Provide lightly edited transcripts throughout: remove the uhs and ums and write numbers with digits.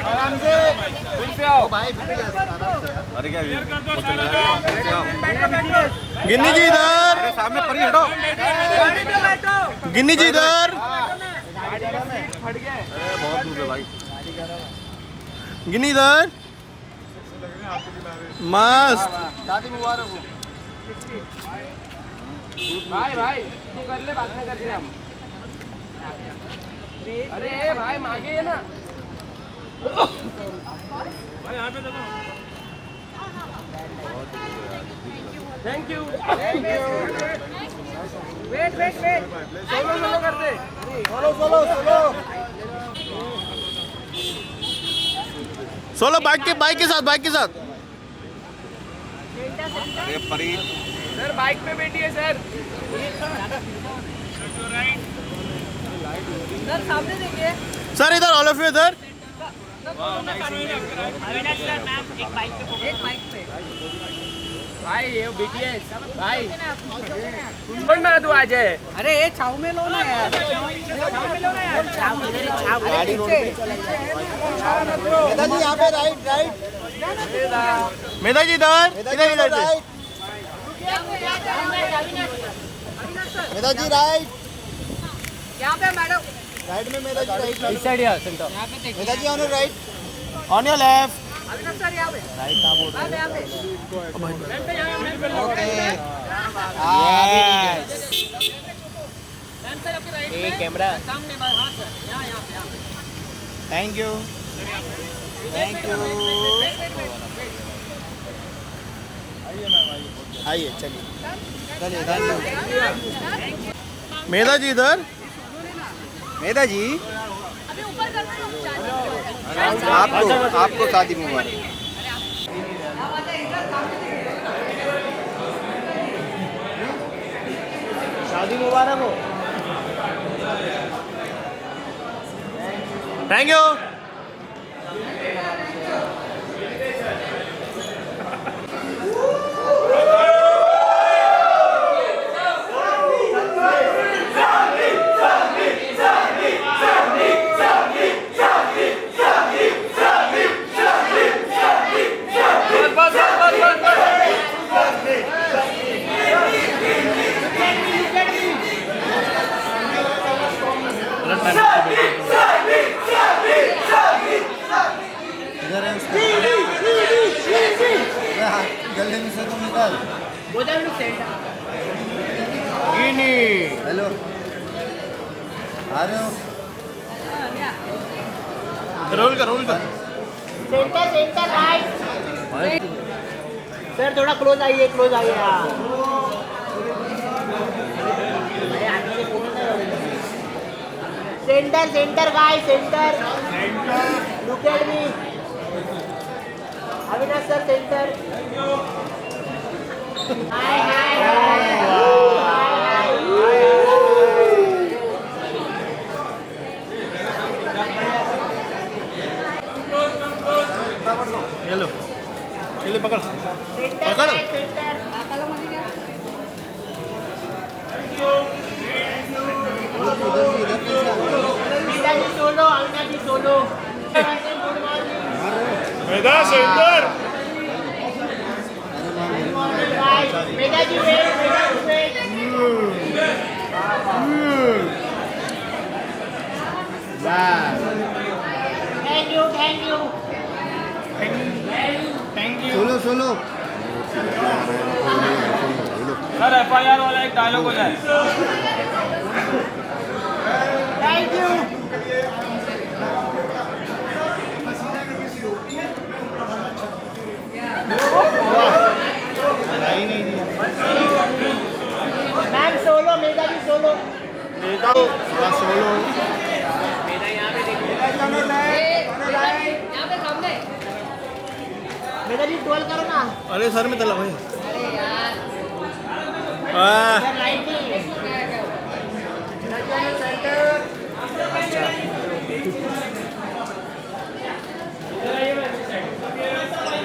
आराम से फिर से आओ भाई। अरे क्या गिन्नी जी इधर, सामने पर ही हटो। गिन्नी जी इधर, बहुत दूर है भाई। गिन्नी इधर। मस्त। शादी मुबारक हो भाई। भाई तू कर ले, बाद में कर ले हम। अरे भाई मांगे है ना भाई, यहाँ पे देखो। Thank you. वेट सोलो करते। सोलो बाइक के साथ अरे परी सर बाइक पे बैठिए सर। सर सामने देखिए। सर इधर, ऑल ऑफ यू इधर। एक बाइक पे भाई, ये बीटीएस भाई कौन ना तू आज है। अरे ये छाव में लो ना यार, छाव गाड़ी रोड पे। मेधा जी यहाँ पे राइट। मेधा जी इधर इधर से। मेधा जी राइट। यहाँ पे मैडम राइट में मेधा जी राइट। इस साइड यार centre. Medha ji on right. On your left. Avinash sir यहाँ पे राइट आप बोल यहाँ पे ओके। ये कैमरा। सामने हाँ सर, यहाँ थैंक यू। आइए चलिए थैंक यू। मेधा जी इधर। मेधा जी आपको शादी मुबारक। शादी मुबारक हो। Thank you. जल्दी में से तुम निकाल। गिनी। हेलो आ रहे हो? रोल कर सेंटर राइट। सर थोड़ा क्लोज आइए यार। Centre guys, centre. Look at me. Avinash sir centre. Hi hello चलिए पकड़ centre. Medha ji solo, Avinash ji solo. Medha centre. Medha ji wait. Thank you. Solo sir FIR वाला एक डायलॉग हो जाए। Thank you. Ma'am solo, Medha ji solo. Solo. Medha ji 12 करो ना। अरे सर में तला भाई। सर राइट में।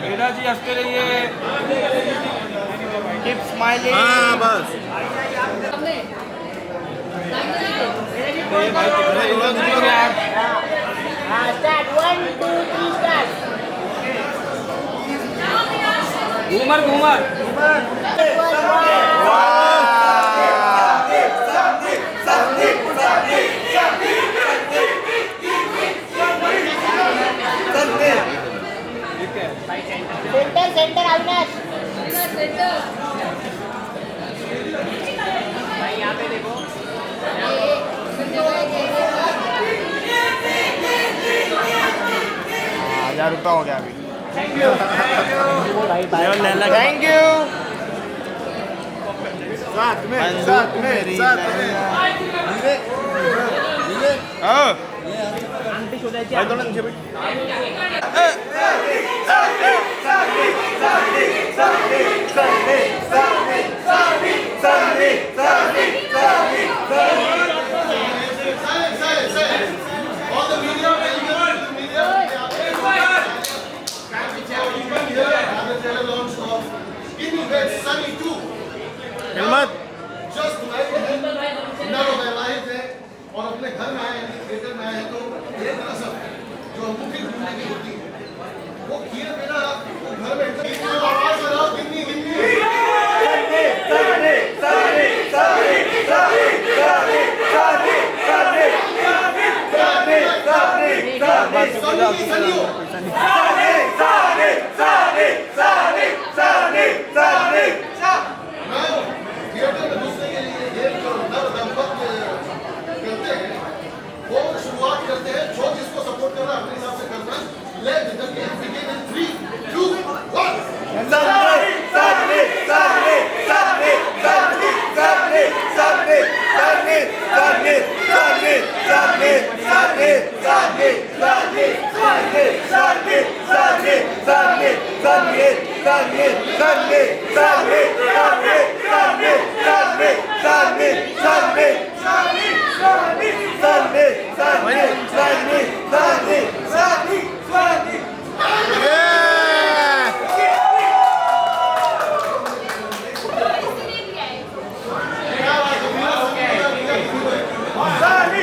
मेधा जी हंसते रहिए। Keep smiling. हाँ बस। मेधा जी Start. 1, 2, 3, start. Ghoomar Center, Avinash. ₹1000 हो गया अभी। थैंक यू साथ में हाँ भाई दोनों नीचे बैठ। हिम्मत और अपने घर में आए हैं, थिएटर में आए हैं, तो ये दरअसल जो अंगूठी ढूंढने की होती है वो खीर बिना वो घर में आवाज लगाओ कितनी थिएटर में घुसने के लिए ये जो दंपत करते हैं वो शुरुआत करते हैं जो जिसको सपोर्ट करना अपने हिसाब से करना let the game begin in 3 2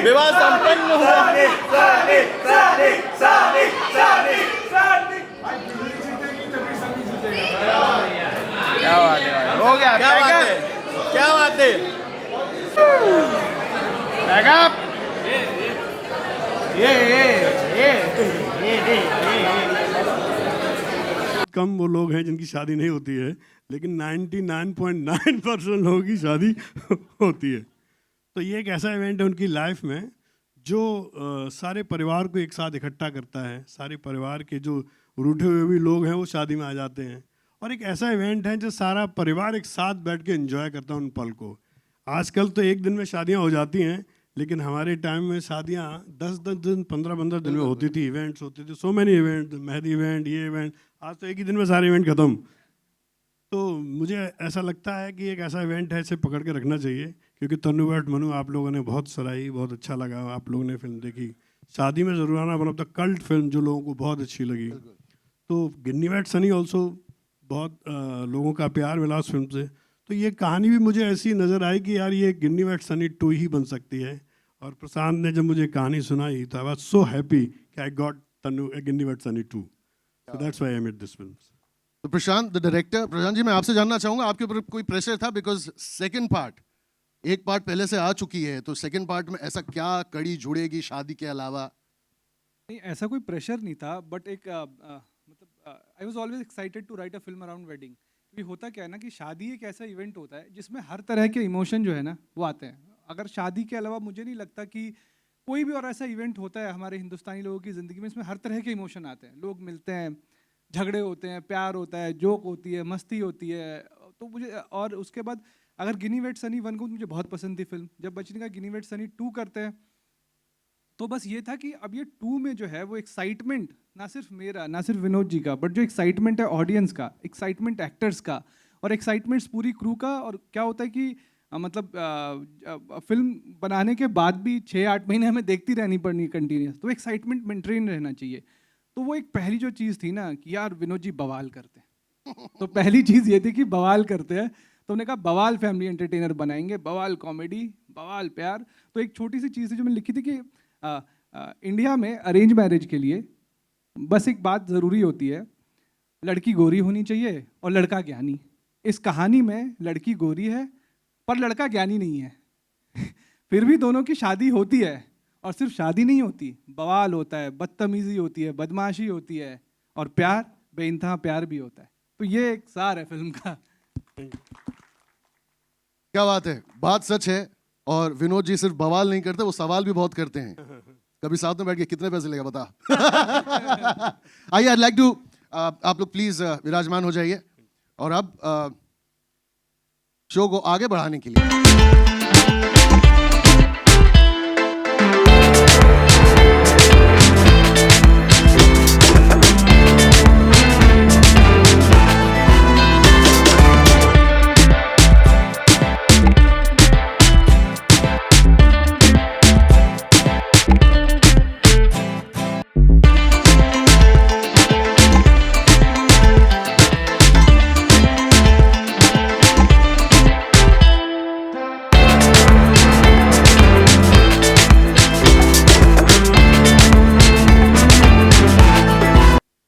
विवाह संपन्न हुआ। क्या बात है हो गया क्या बात है, क्या बात है। बैकअप कम वो लोग हैं जिनकी शादी नहीं होती है, लेकिन 99.9% लोगों की शादी होती है। तो ये एक ऐसा इवेंट है उनकी लाइफ में जो सारे परिवार को एक साथ इकट्ठा करता है। सारे परिवार के जो रूठे हुए भी लोग हैं वो शादी में आ जाते हैं, और एक ऐसा इवेंट है जो सारा परिवार एक साथ बैठ के एंजॉय करता है उन पल को। आजकल तो एक दिन में शादियां हो जाती हैं, लेकिन हमारे टाइम में शादियां 10-10 दिन 15-15 दिन में होती थी, इवेंट्स होते थे, so many event, mehndi event, ये इवेंट। आज तो एक ही दिन में सारे इवेंट ख़त्म। तो मुझे ऐसा लगता है कि एक ऐसा इवेंट है, इसे पकड़ के रखना चाहिए, क्योंकि तन्नू बट मनु आप लोगों ने बहुत सराही, बहुत अच्छा लगा, आप लोगों ने फिल्म देखी। शादी में ज़रूर आना, one of the cult film जो लोगों को बहुत अच्छी लगी। तो गिन्नी वेट सनी ऑल्सो बहुत लोगों का प्यार मिला उस फिल्म से। तो ये कहानी भी मुझे ऐसी नज़र आई कि यार ये गिन्नी वेट सनी 2 ही बन सकती है। और प्रशांत ने जब मुझे कहानी सुनाई तो आई वाज सो हैप्पी कि I got Tannu Ginni wed Sunny 2। So that's why I made this film. तो प्रशांत द डायरेक्टर, प्रशांत जी मैं आपसे जानना चाहूँगा आपके ऊपर कोई प्रेशर था, बिकॉज सेकंड पार्ट, एक पार्ट पहले से आ चुकी है, तो सेकंड पार्ट में ऐसा क्या कड़ी जुड़ेगी शादी के अलावा? नहीं, ऐसा कोई प्रेशर नहीं था, बट एक मतलब I was always excited to write a film around wedding. क्योंकि होता क्या है ना कि शादी एक ऐसा इवेंट होता है जिसमें हर तरह के इमोशन जो है ना वो आते हैं। अगर शादी के अलावा मुझे नहीं लगता कि कोई भी और ऐसा इवेंट होता है हमारे हिंदुस्तानी लोगों की ज़िंदगी में, इसमें हर तरह के इमोशन आते हैं। लोग मिलते हैं, झगड़े होते हैं, प्यार होता है, जोक होती है, मस्ती होती है। तो मुझे, और उसके बाद अगर गिनी वेट सनी 1 को मुझे बहुत पसंद थी फिल्म, जब बच्चन का गिनी वेट सनी 2 करते हैं तो बस ये था कि अब ये 2 में जो है वो एक्साइटमेंट ना सिर्फ मेरा, ना सिर्फ विनोद जी का, बट जो एक्साइटमेंट है ऑडियंस का, एक्साइटमेंट एक्टर्स का, और एक्साइटमेंट्स पूरी क्रू का। और क्या होता है कि मतलब फिल्म बनाने के बाद भी 6-8 महीने हमें देखती रहनी पड़नी कंटिन्यूस, तो एक्साइटमेंट मेंटेन रहना चाहिए। तो वो एक पहली जो चीज़ थी ना कि यार विनोद जी बवाल करते हैं, तो पहली चीज़ ये थी कि बवाल करते हैं। तो उन्होंने कहा बवाल फैमिली एंटरटेनर बनाएंगे, बवाल कॉमेडी, बवाल प्यार। तो एक छोटी सी चीज़ थी जो मैंने लिखी थी कि इंडिया में अरेंज मैरिज के लिए बस एक बात ज़रूरी होती है, लड़की गोरी होनी चाहिए और लड़का ज्ञानी। इस कहानी में लड़की गोरी है पर लड़का ज्ञानी नहीं है फिर भी दोनों की शादी होती है, और सिर्फ शादी नहीं होती, बवाल होता है, बदतमीजी होती है, बदमाशी होती है, और प्यार, बेइंतहा प्यार भी होता है। तो ये एक सार है फिल्म का। क्या बात है, बात सच है। और विनोद जी सिर्फ बवाल नहीं करते, वो सवाल भी बहुत करते हैं। कभी साथ में बैठ के कितने पैसे लेगा बता। आइए, आई लाइक टू, आप लोग प्लीज विराजमान हो जाइए। और अब शो को आगे बढ़ाने के लिए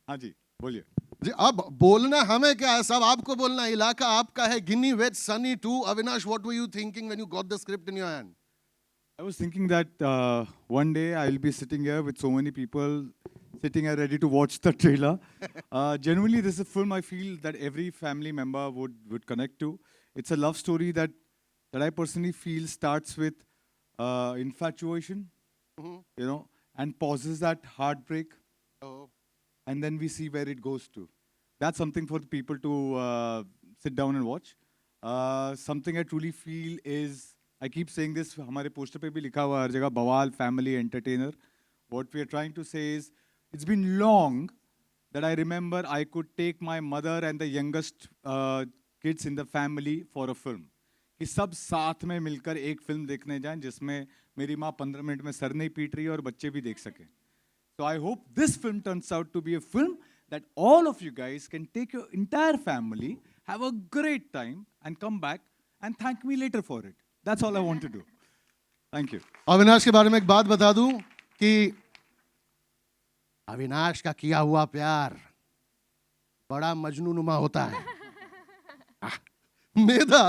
हाँ जी, बोलिए। जी, अब बोलना हमें क्या है, सब आपको बोलना है। इलाका आपका है। Ginny weds Sunny two. Avinash, what were you thinking when you got the script in your hand? I was thinking that one day I'll be sitting here with so many people sitting here ready to watch the trailer. Genuinely, this is a film I feel that every family member would connect to. It's a love story that I personally feel starts with infatuation, you know, and pauses at heartbreak, and then we see where it goes to. That's something for the people to sit down and watch. Something I truly feel is, I keep saying this, हमारे poster पे भी लिखा हुआ है हर जगह, बवाल family entertainer. What we are trying to say is, it's been long that I remember I could take my mother and the youngest kids in the family for a film. कि सब साथ में मिलकर एक फिल्म देखने जाएं जिसमें मेरी माँ 15 मिनट में सर नहीं पीट रही है और बच्चे भी देख सकें. So I hope this film turns out to be a film that all of you guys can take your entire family, have a great time, and come back and thank me later for it. That's all I want to do. Thank you. Avinash के बारे में एक बात बता दूं कि अविनाश का किया हुआ प्यार बड़ा मजनूनुमा होता है. Medha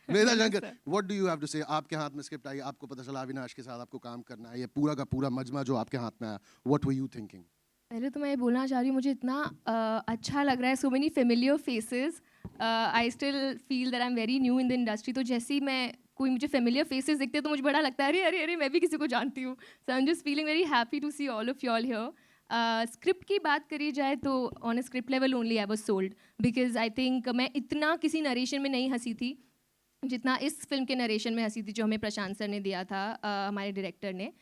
Shankar, what do you have to say? आपके हाथ में स्क्रिप्ट आई, आपको पता चला अविनाश के साथ आपको काम करना है, ये पूरा का पूरा मजमा जो आपके हाथ में आया, व्हाट वर यू थिंकिंग? पहले तो मैं ये बोलना चाह रही हूँ, मुझे इतना अच्छा लग रहा है, so many familiar faces. I still feel that I am very new in the industry. तो जैसे ही कोई मुझे फेमिलियर फेसेस दिखते हैं तो मुझे बड़ा लगता है अरे अरे अरे मैं भी किसी को जानती हूँ. So I am just feeling very happy to see all of you all here. Script की बात करी जाए तो on a script level only I was sold, because I think मैं इतना किसी नरेशन में नहीं हंसी थी जितना इस फिल्म के नरेशन में हंसी थी जो हमें प्रशांत सर ने दिया था, हमारे डायरेक्टर ने.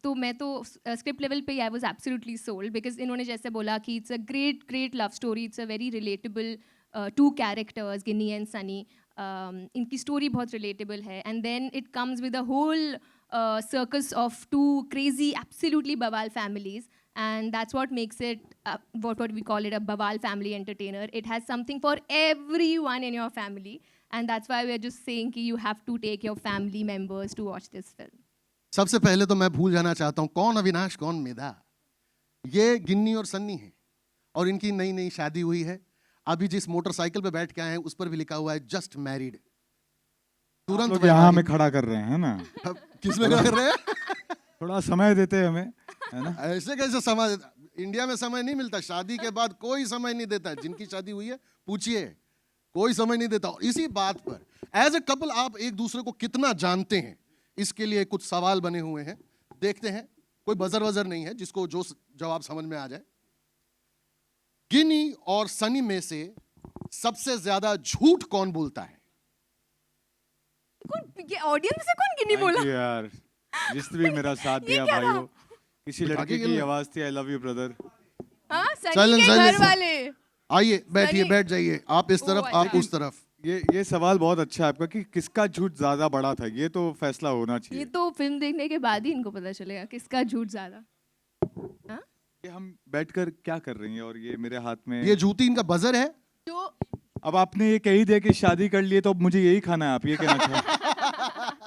तो मैं तो स्क्रिप्ट लेवल पे I was absolutely sold, because इन्होंने जैसे बोला कि it's a great love story, it's a very relatable two characters, Ginni and Sunny. इनकी स्टोरी बहुत रिलेटेबल है, and then it comes with a whole circus of two crazy, absolutely bawal families, and that's what makes it what we call it a bawal family entertainer. It has something for everyone in your family, and that's why we're just saying कि you have to take your family members to watch this film. सबसे पहले तो मैं भूल जाना चाहता हूँ कौन अविनाश कौन मेधा. ये गिन्नी और सन्नी है और इनकी नई नई शादी हुई है. अभी जिस मोटरसाइकिल पे बैठ के आए हैं उस पर भी लिखा हुआ है जस्ट मैरिड. तुरंत यहाँ हमें खड़ा कर रहे हैं ना. किस में कर रहे हैं? थोड़ा समय देते हैं हमें, है ना. ऐसे कैसे समय देता? इंडिया में समय नहीं मिलता. शादी के बाद कोई समय नहीं देता है. जिनकी शादी हुई है पूछिए, कोई समय नहीं देता. और इसी बात पर एज ए कपल आप एक दूसरे को कितना जानते हैं, इसके लिए कुछ सवाल बने हुए हैं. देखते हैं, कोई बजर वजर नहीं है, जिसको जो जवाब समझ में आ जाए. गिन्नी और सनी में से सबसे ज्यादा झूठ कौन बोलता है? ये ऑडियंस से कौन गिन्नी बोला? यार, जिसने भी मेरा साथ दिया भाइयों. किसी लड़के की आवाज थी, आई लव यू ब्रदर. हाँ, सनी के घर वाले. आइए बैठिए, बैठ जाइए. आप इस तरफ, आप उस तरफ. ये सवाल बहुत अच्छा है आपका कि किसका झूठ ज्यादा बड़ा था. ये तो फैसला होना चाहिए. ये तो फिल्म देखने के बाद ही इनको पता चलेगा किसका झूठ ज्यादा. हाँ? ये हम बैठकर क्या कर रही हैं और ये मेरे हाथ में ये जूती इनका बजर है. जो अब आपने ये कह ही दिया कि शादी कर लिए तो अब मुझे यही खाना है, आप ये कहना चाहते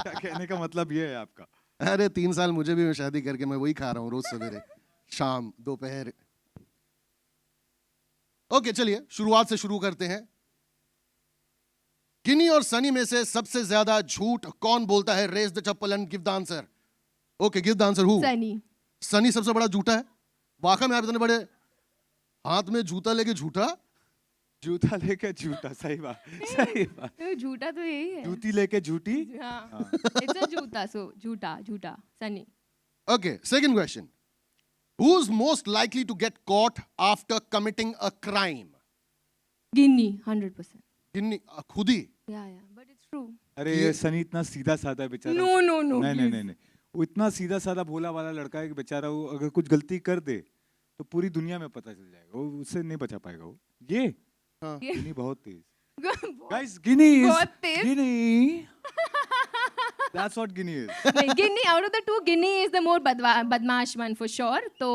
क्या कहने का मतलब ये है आपका? अरे 3 साल मुझे भी शादी करके मैं वही खा रहा हूँ रोज सवेरे शाम दोपहर। ओके चलिए शुरुआत से शुरू करते हैं। गिनी और सनी में से सबसे ज्यादा झूठ कौन बोलता है? Raise the chappal and give the answer. Okay give the answer. Who? Sunny. Sunny सबसे बड़ा झूठा है। वाकई में आप इतने बड़े हाथ में जूता लेके झूठा? जूता लेके झूठा, सही बात, सही बात। तो झूठा तो यही है। जूती लेके झूठी। हाँ इट्स अ जूता, सो झूठा झूठा Sunny. Okay, second question. Who's most likely to get caught after committing a crime? गिन्नी 100%। गिन्नी खुद ही? या बट इट्स ट्रू। अरे ये सनी इतना सीधा साधा है बेचारा। नो नो नो नहीं, वो इतना सीधा साधा भोला वाला लड़का है कि बेचारा वो अगर कुछ गलती कर दे तो पूरी दुनिया में पता चल जाएगा, वो उससे नहीं बचा पाएगा वो। ये गिनी बहुत तेज। गाइस गिनी इज बहुत तेज। गिनी। That's what Ginny is. नहीं, Ginny out of the two Ginny is the more बदमाश वन फॉर श्योर। तो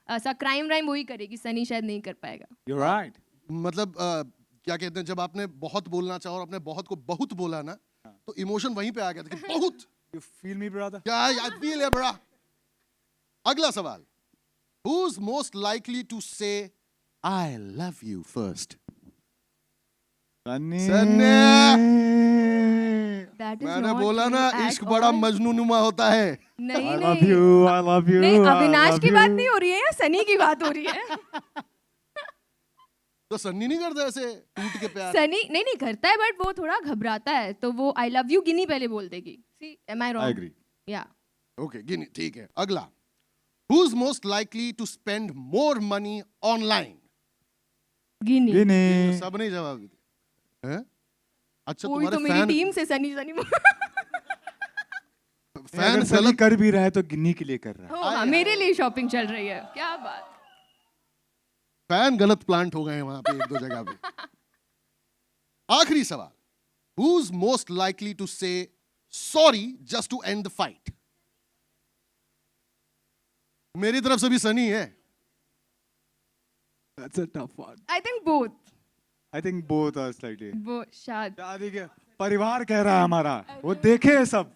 ऐसा क्राइम राइम वही करेगी, सनी शायद नहीं कर पाएगा। You're right. मतलब क्या कहते हैं, जब आपने बहुत बोलना चाहा और आपने बहुत को बहुत बोला ना, तो इमोशन वहीं पे आ गया था कि बहुत। You feel me, brother? Yeah, I feel it, bro. अगला सवाल। Who's most likely to say I love you first? Sunny. That is मैंने not बोला true ना at इश्क बड़ा all. मजनूनुमा होता है। नहीं I नहीं love you, I love you. नहीं, I अविनाश love की you. बात नहीं हो रही है या सनी की बात हो रही है? तो सन्नी नहीं करता ऐसे टूट के प्यार? सनी नहीं करता है, बट वो थोड़ा घबराता है, तो वो आई लव यू गिनी पहले बोल देगी। See am I I wrong? agree. या ओके गिनी ठीक है। अगला। Who's most likely to spend more money online? गिनी। गिनी। सब नहीं जवाब देते हैं? अच्छा कोई तुम्हारे तो मेरी फैन टीम से सनी सनी अगर फैन सनी गलत कर भी रहा है तो गिन्नी के लिए कर रहा है। हो, हाँ, मेरे लिए शॉपिंग चल रही है। क्या बात। फैन गलत प्लांट हो गए हैं वहां पे एक दो जगह पे। आखिरी सवाल। Who's most likely to say sorry just to end the fight? मेरी तरफ से भी सनी है। That's a tough one. I think both. I think both are slightly. वो शायद शादी के परिवार कह रहा है हमारा, वो देखे है सब।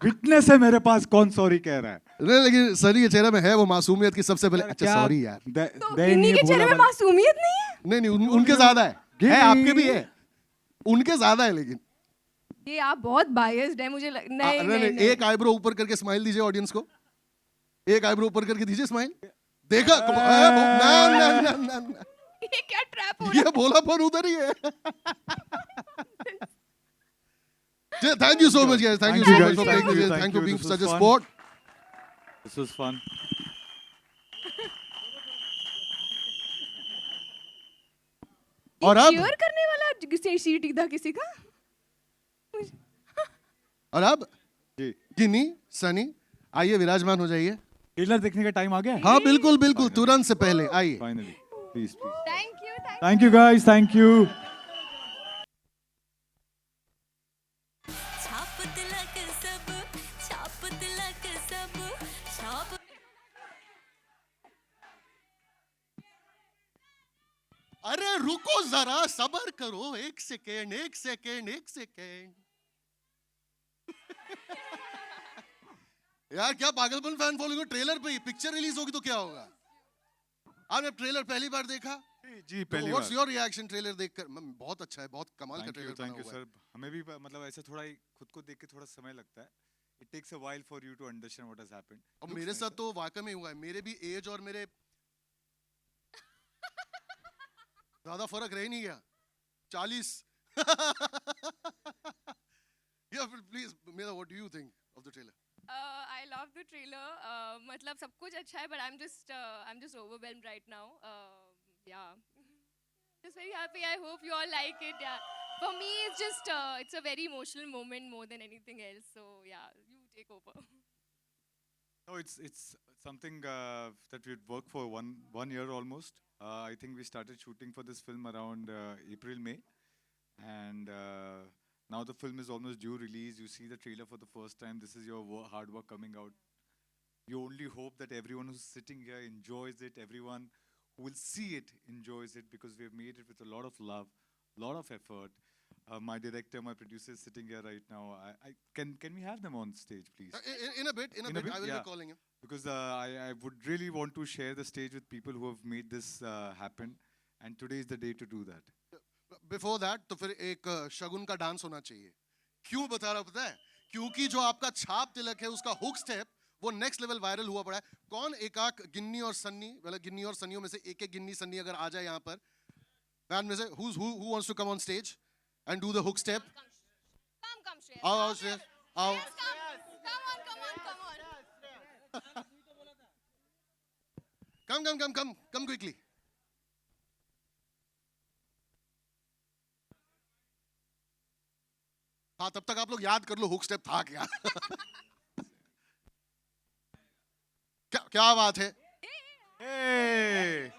विटनेस है मेरे पास, कौन सॉरी कह रहा है। नहीं लेकिन सनी के चेहरे में है वो मासूमियत की सबसे पहले। अच्छा सॉरी यार। तो गिन्नी के चेहरे में मासूमियत नहीं है। नहीं नहीं उनके ज्यादा है आपके भी है, उनके ज्यादा है। लेकिन ये आप बहुत बायस्ड है मुझे नहीं, नहीं एक आईब्रो ऊपर करके स्माइल दीजिए ऑडियंस को। एक आईब्रो ऊपर करके दीजिए स्माइल। देखा? ना ये क्या ट्रैप हो रहा ये बोला पर उधर ही है। Thank you so much guys. Thank you so much for playing this. Thank you for being such a sport. This was fun. और अब cheer करने वाला सीट था किसी का। और अब जी गिनी सनी आइए विराजमान हो जाइए। ट्रेलर देखने का टाइम आ गया है? हाँ बिल्कुल बिल्कुल तुरंत से पहले आइए। Finally. Please, please. Thank you Thank you guys. Thank you. छाप तिलक सब छाप तिलक सब छाप। अरे रुको जरा सब्र करो, एक सेकेंड एक सेकेंड एक सेकेंड। यार क्या पागलपन फैन फॉलोइंग। ट्रेलर पे ही पिक्चर रिलीज होगी तो क्या होगा? आपने ट्रेलर पहली बार देखा? जी पहली what's bar. Your reaction trailer देखकर? बहुत अच्छा है, बहुत कमाल का ट्रेलर थैंक यू बना हुआ है। सर। हमें भी मतलब ऐसे थोड़ा ही खुद को देख के थोड़ा समय लगता है। It takes a while for you to understand what has happened. और मेरे साथ तो वाकई में हुआ है। मेरे भी एज और मेरे ज्यादा फर्क रह नहीं गया। 40। या प्लीज मेरा what do you think of the trailer? I love the trailer. मतलब सब कुछ अच्छा है, but I'm just overwhelmed right now. Yeah, just very happy. I hope you all like it. Yeah, for me it's just it's a very emotional moment more than anything else. So yeah, you take over. No, it's something that we've worked for one year almost. I think we started shooting for this film around April, May, and now the film is almost due release. You see the trailer for the first time. This is your hard work coming out. You only hope that everyone who's sitting here enjoys it. Everyone who will see it enjoys it, because we have made it with a lot of love, lot of effort. My director, my producer is sitting here right now. Can we have them on stage, please? In a bit, I will yeah. be calling him. Because I would really want to share the stage with people who have made this happen, and today is the day to do that. Before that, तो फिर एक शगुन का dance होना चाहिए. क्यों बता रहा पता है? क्योंकि जो आपका छाप तिलक है, उसका हुक स्टेप वो नेक्स्ट लेवल वायरल हुआ पड़ा है. कौन एकाक गिन्नी और सन्नी, मतलब गिन्नी और सन्नियों में से एक एक गिन्नी सन्नी अगर आ जाए यहाँ पर, बैंड में से, who wants to come on stage and do the hook step? Come, Shreyas. आओ Shreyas, आओ. Come quickly. हाँ, तब तक आप लोग याद कर लो हुक स्टेप था क्या. क्या बात है. Hey!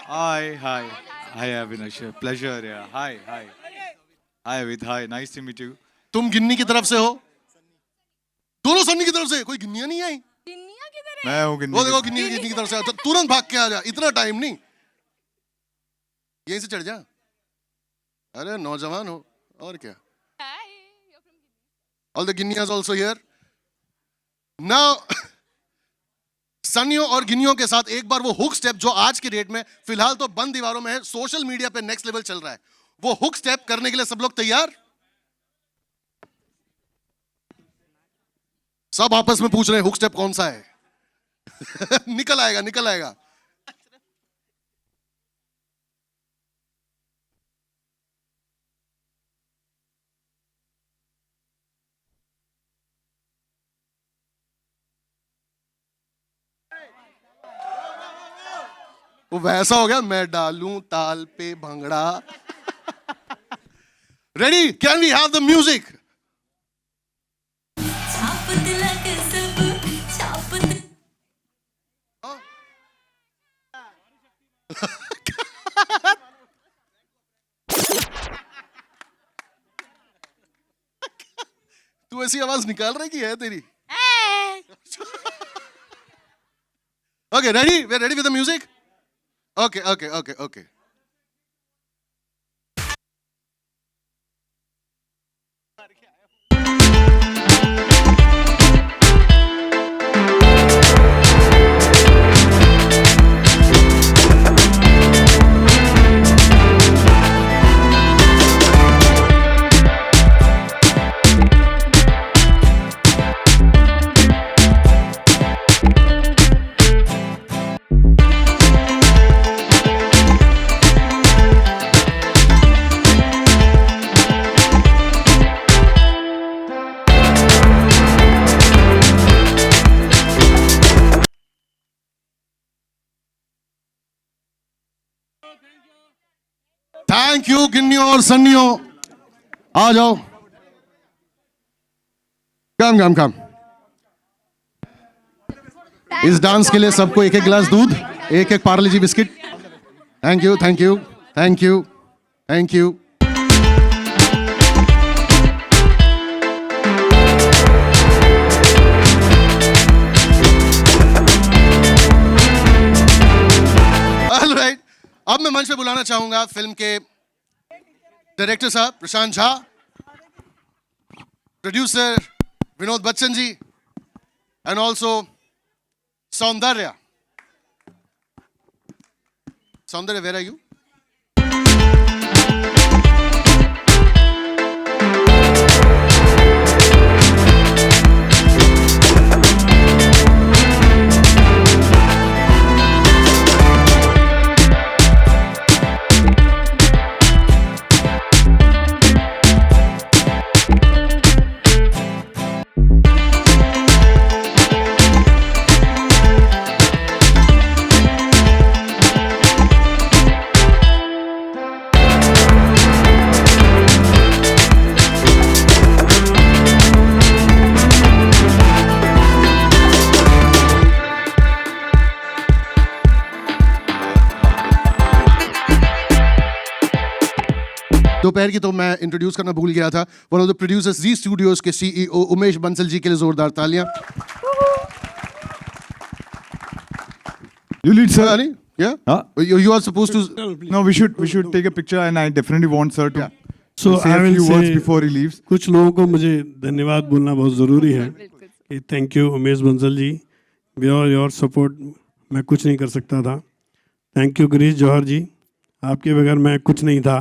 Hi, Avinash. Pleasure, yeah. Hi. Hi, Avid. Hi, nice to meet you. तुम गिन्नी की तरफ से हो? दोनों सन्नी की तरफ से. कोई गिन्नियां नहीं आई? गिन्नियां किधर है? मैं हूँ गिन्नी. वो देखो गिन्नी की तरफ से. तुरंत भाग के आ जा. इतना टाइम नहीं. यहीं से चढ़ जा. अरे नौजवान हो और क्या. Hi, you're from Guinea. All the Guineas also here. Now, सन्नियों और गिन्नियों के साथ एक बार वो हुक स्टेप जो आज की डेट में फिलहाल तो बंद दीवारों में है, सोशल मीडिया पे नेक्स्ट लेवल चल रहा है, वो हुक स्टेप करने के लिए सब लोग तैयार? सब आपस में पूछ रहे हैं हुक स्टेप कौन सा है. निकल आएगा. वो वैसा हो गया, मैं डालूं ताल पे bhangra. Ready? Can we have the music? छाप तिलक सब छाप तू ऐसी आवाज निकाल रही की है तेरी? Okay, ready? We are ready with the music. Okay. Thank you गिन्नियों और सन्नियों. आ जाओ. कम. इस डांस के लिए सबको एक गिलास दूध, एक पार्ले जी बिस्किट. Thank you. ऑलराइट, अब मैं मंच पे बुलाना चाहूंगा फिल्म के डायरेक्टर साहब Prashant Jha, producer Vinod Bachchan ji, and also Saundarya. Where are you? दोपहर की तो मैं इंट्रोड्यूस करना भूल गया था. One of the producers Zee studios के सीईओ उमेश बंसल जी के लिए जोरदार तालियां. You lead, sir. Ali? Yeah? Huh? You are supposed to... No, we should take a picture, and I definitely want sir to So say I a will few words say before he leaves. कुछ लोगों को मुझे धन्यवाद बोलना बहुत ज़रूरी है कि thank you Umesh Bansal ji, without your support मैं कुछ नहीं कर सकता था. थैंक यू गिरीश जौहर जी, आपके बगैर मैं कुछ नहीं था.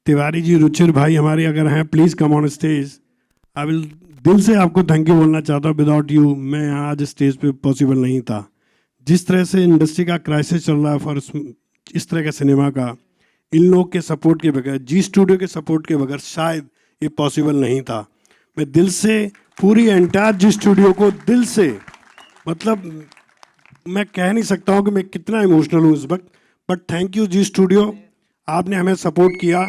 तिवारी जी, रुचिर भाई हमारे अगर हैं, please come on stage. I will दिल से आपको थैंक यू बोलना चाहता हूँ. विदाउट यू मैं यहाँ आज स्टेज पे पॉसिबल नहीं था. जिस तरह से इंडस्ट्री का क्राइसिस चल रहा है फॉर इस तरह का सिनेमा का, इन लोगों के सपोर्ट के बगैर, जी स्टूडियो के सपोर्ट के बगैर शायद ये पॉसिबल नहीं था. मैं दिल से पूरी एंटायर जी स्टूडियो को दिल से, मतलब मैं कह नहीं सकता हूँ कि मैं कितना इमोशनल हूँ इस वक्त, but thank you Zee studio. आपने हमें सपोर्ट किया.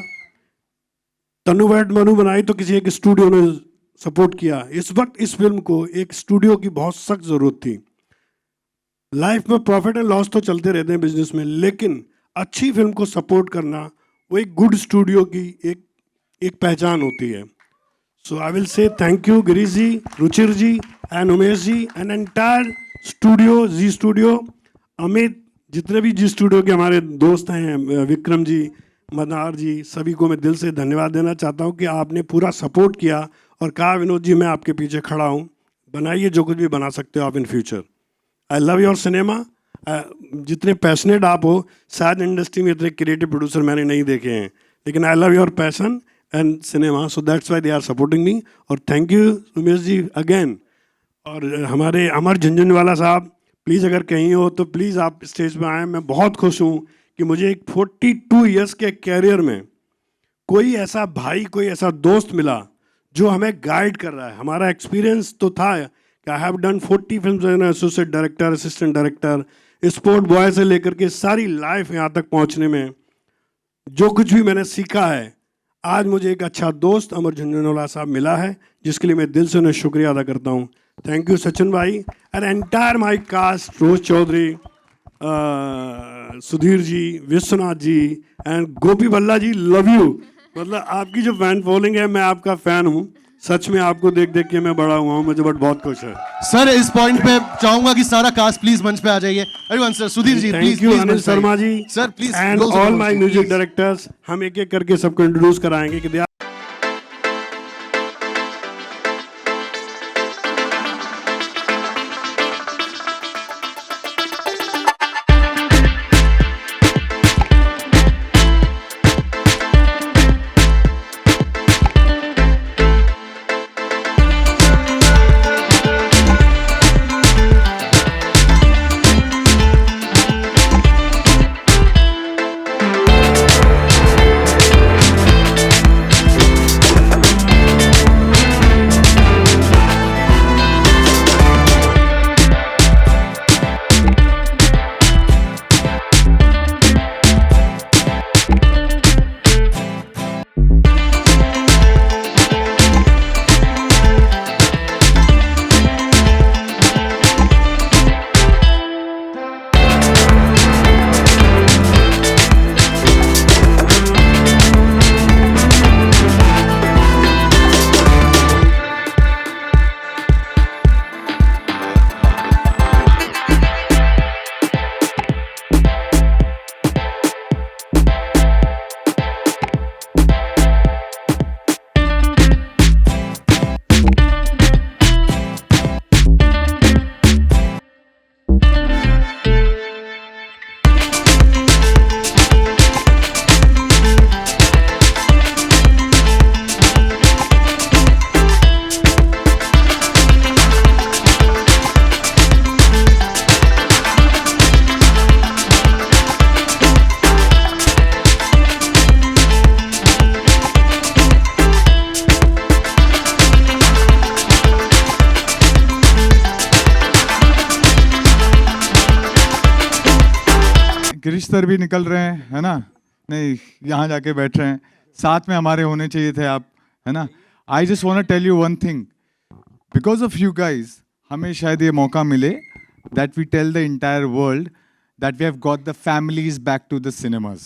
तनु बैठ मनु बनाई तो किसी एक स्टूडियो ने सपोर्ट किया. इस वक्त इस फिल्म को एक स्टूडियो की बहुत सख्त ज़रूरत थी. लाइफ में प्रॉफिट एंड लॉस तो चलते रहते हैं बिजनेस में, लेकिन अच्छी फिल्म को सपोर्ट करना वो एक गुड स्टूडियो की एक पहचान होती है. So I will say thank you Girish ji, Ruchir ji and Umesh ji and entire studio, Zee studio, Amit, जितने भी जी स्टूडियो के हमारे दोस्त हैं, विक्रम जी, मदार जी, सभी को मैं दिल से धन्यवाद देना चाहता हूँ कि आपने पूरा सपोर्ट किया और कहा विनोद जी मैं आपके पीछे खड़ा हूँ, बनाइए जो कुछ भी बना सकते हो आप in future. I love your cinema. जितने पैशनेट आप हो, शायद इंडस्ट्री में इतने क्रिएटिव प्रोड्यूसर मैंने नहीं देखे हैं, लेकिन I love your passion and cinema, so that's why they are supporting me. और thank you Umesh ji again. और हमारे अमर झुंझुनवाला साहब, प्लीज़ अगर कहीं हो तो प्लीज़ आप स्टेज पर आएँ. मैं बहुत खुश हूँ कि मुझे एक 42 ईयर्स के कैरियर में कोई ऐसा भाई, कोई ऐसा दोस्त मिला जो हमें गाइड कर रहा है. हमारा एक्सपीरियंस तो था कि I have done 40 film as associate director, assistant director, spot boy से लेकर के सारी लाइफ यहाँ तक पहुँचने में जो कुछ भी मैंने सीखा है, आज मुझे एक अच्छा दोस्त अमर झुंझुनवाला साहब मिला है, जिसके लिए मैं दिल से उन्हें शुक्रिया अदा करता हूँ. थैंक यू सचिन भाई एंड एंटायर माई कास्ट, रोज Chaudhary, Sudhir ji, Vishwanath ji and Gopi Bhalla ji, love you. मतलब आपकी जो फैन फॉलोइंग है, मैं आपका फ़ैन हूँ. सच में आपको देख देख के मैं बड़ा हुआ हूँ, मुझे बहुत खुश है. सर इस पॉइंट पे चाहूंगा कि सारा कास्ट प्लीज मंच पे आ जाइए. Everyone sir, Sudhir ji please. Thank you Anil Sharma ji sir please and all my music directors. हम एक एक करके सबको इंट्रोड्यूस कराएंगे कि गिरीश सर भी निकल रहे हैं, है ना? नहीं, यहाँ जाके बैठ रहे हैं. साथ में हमारे होने चाहिए थे आप, है ना? I just want to tell you one thing, because of you guys हमें शायद ये मौका मिले that we tell the entire world that we have got the families back to the cinemas.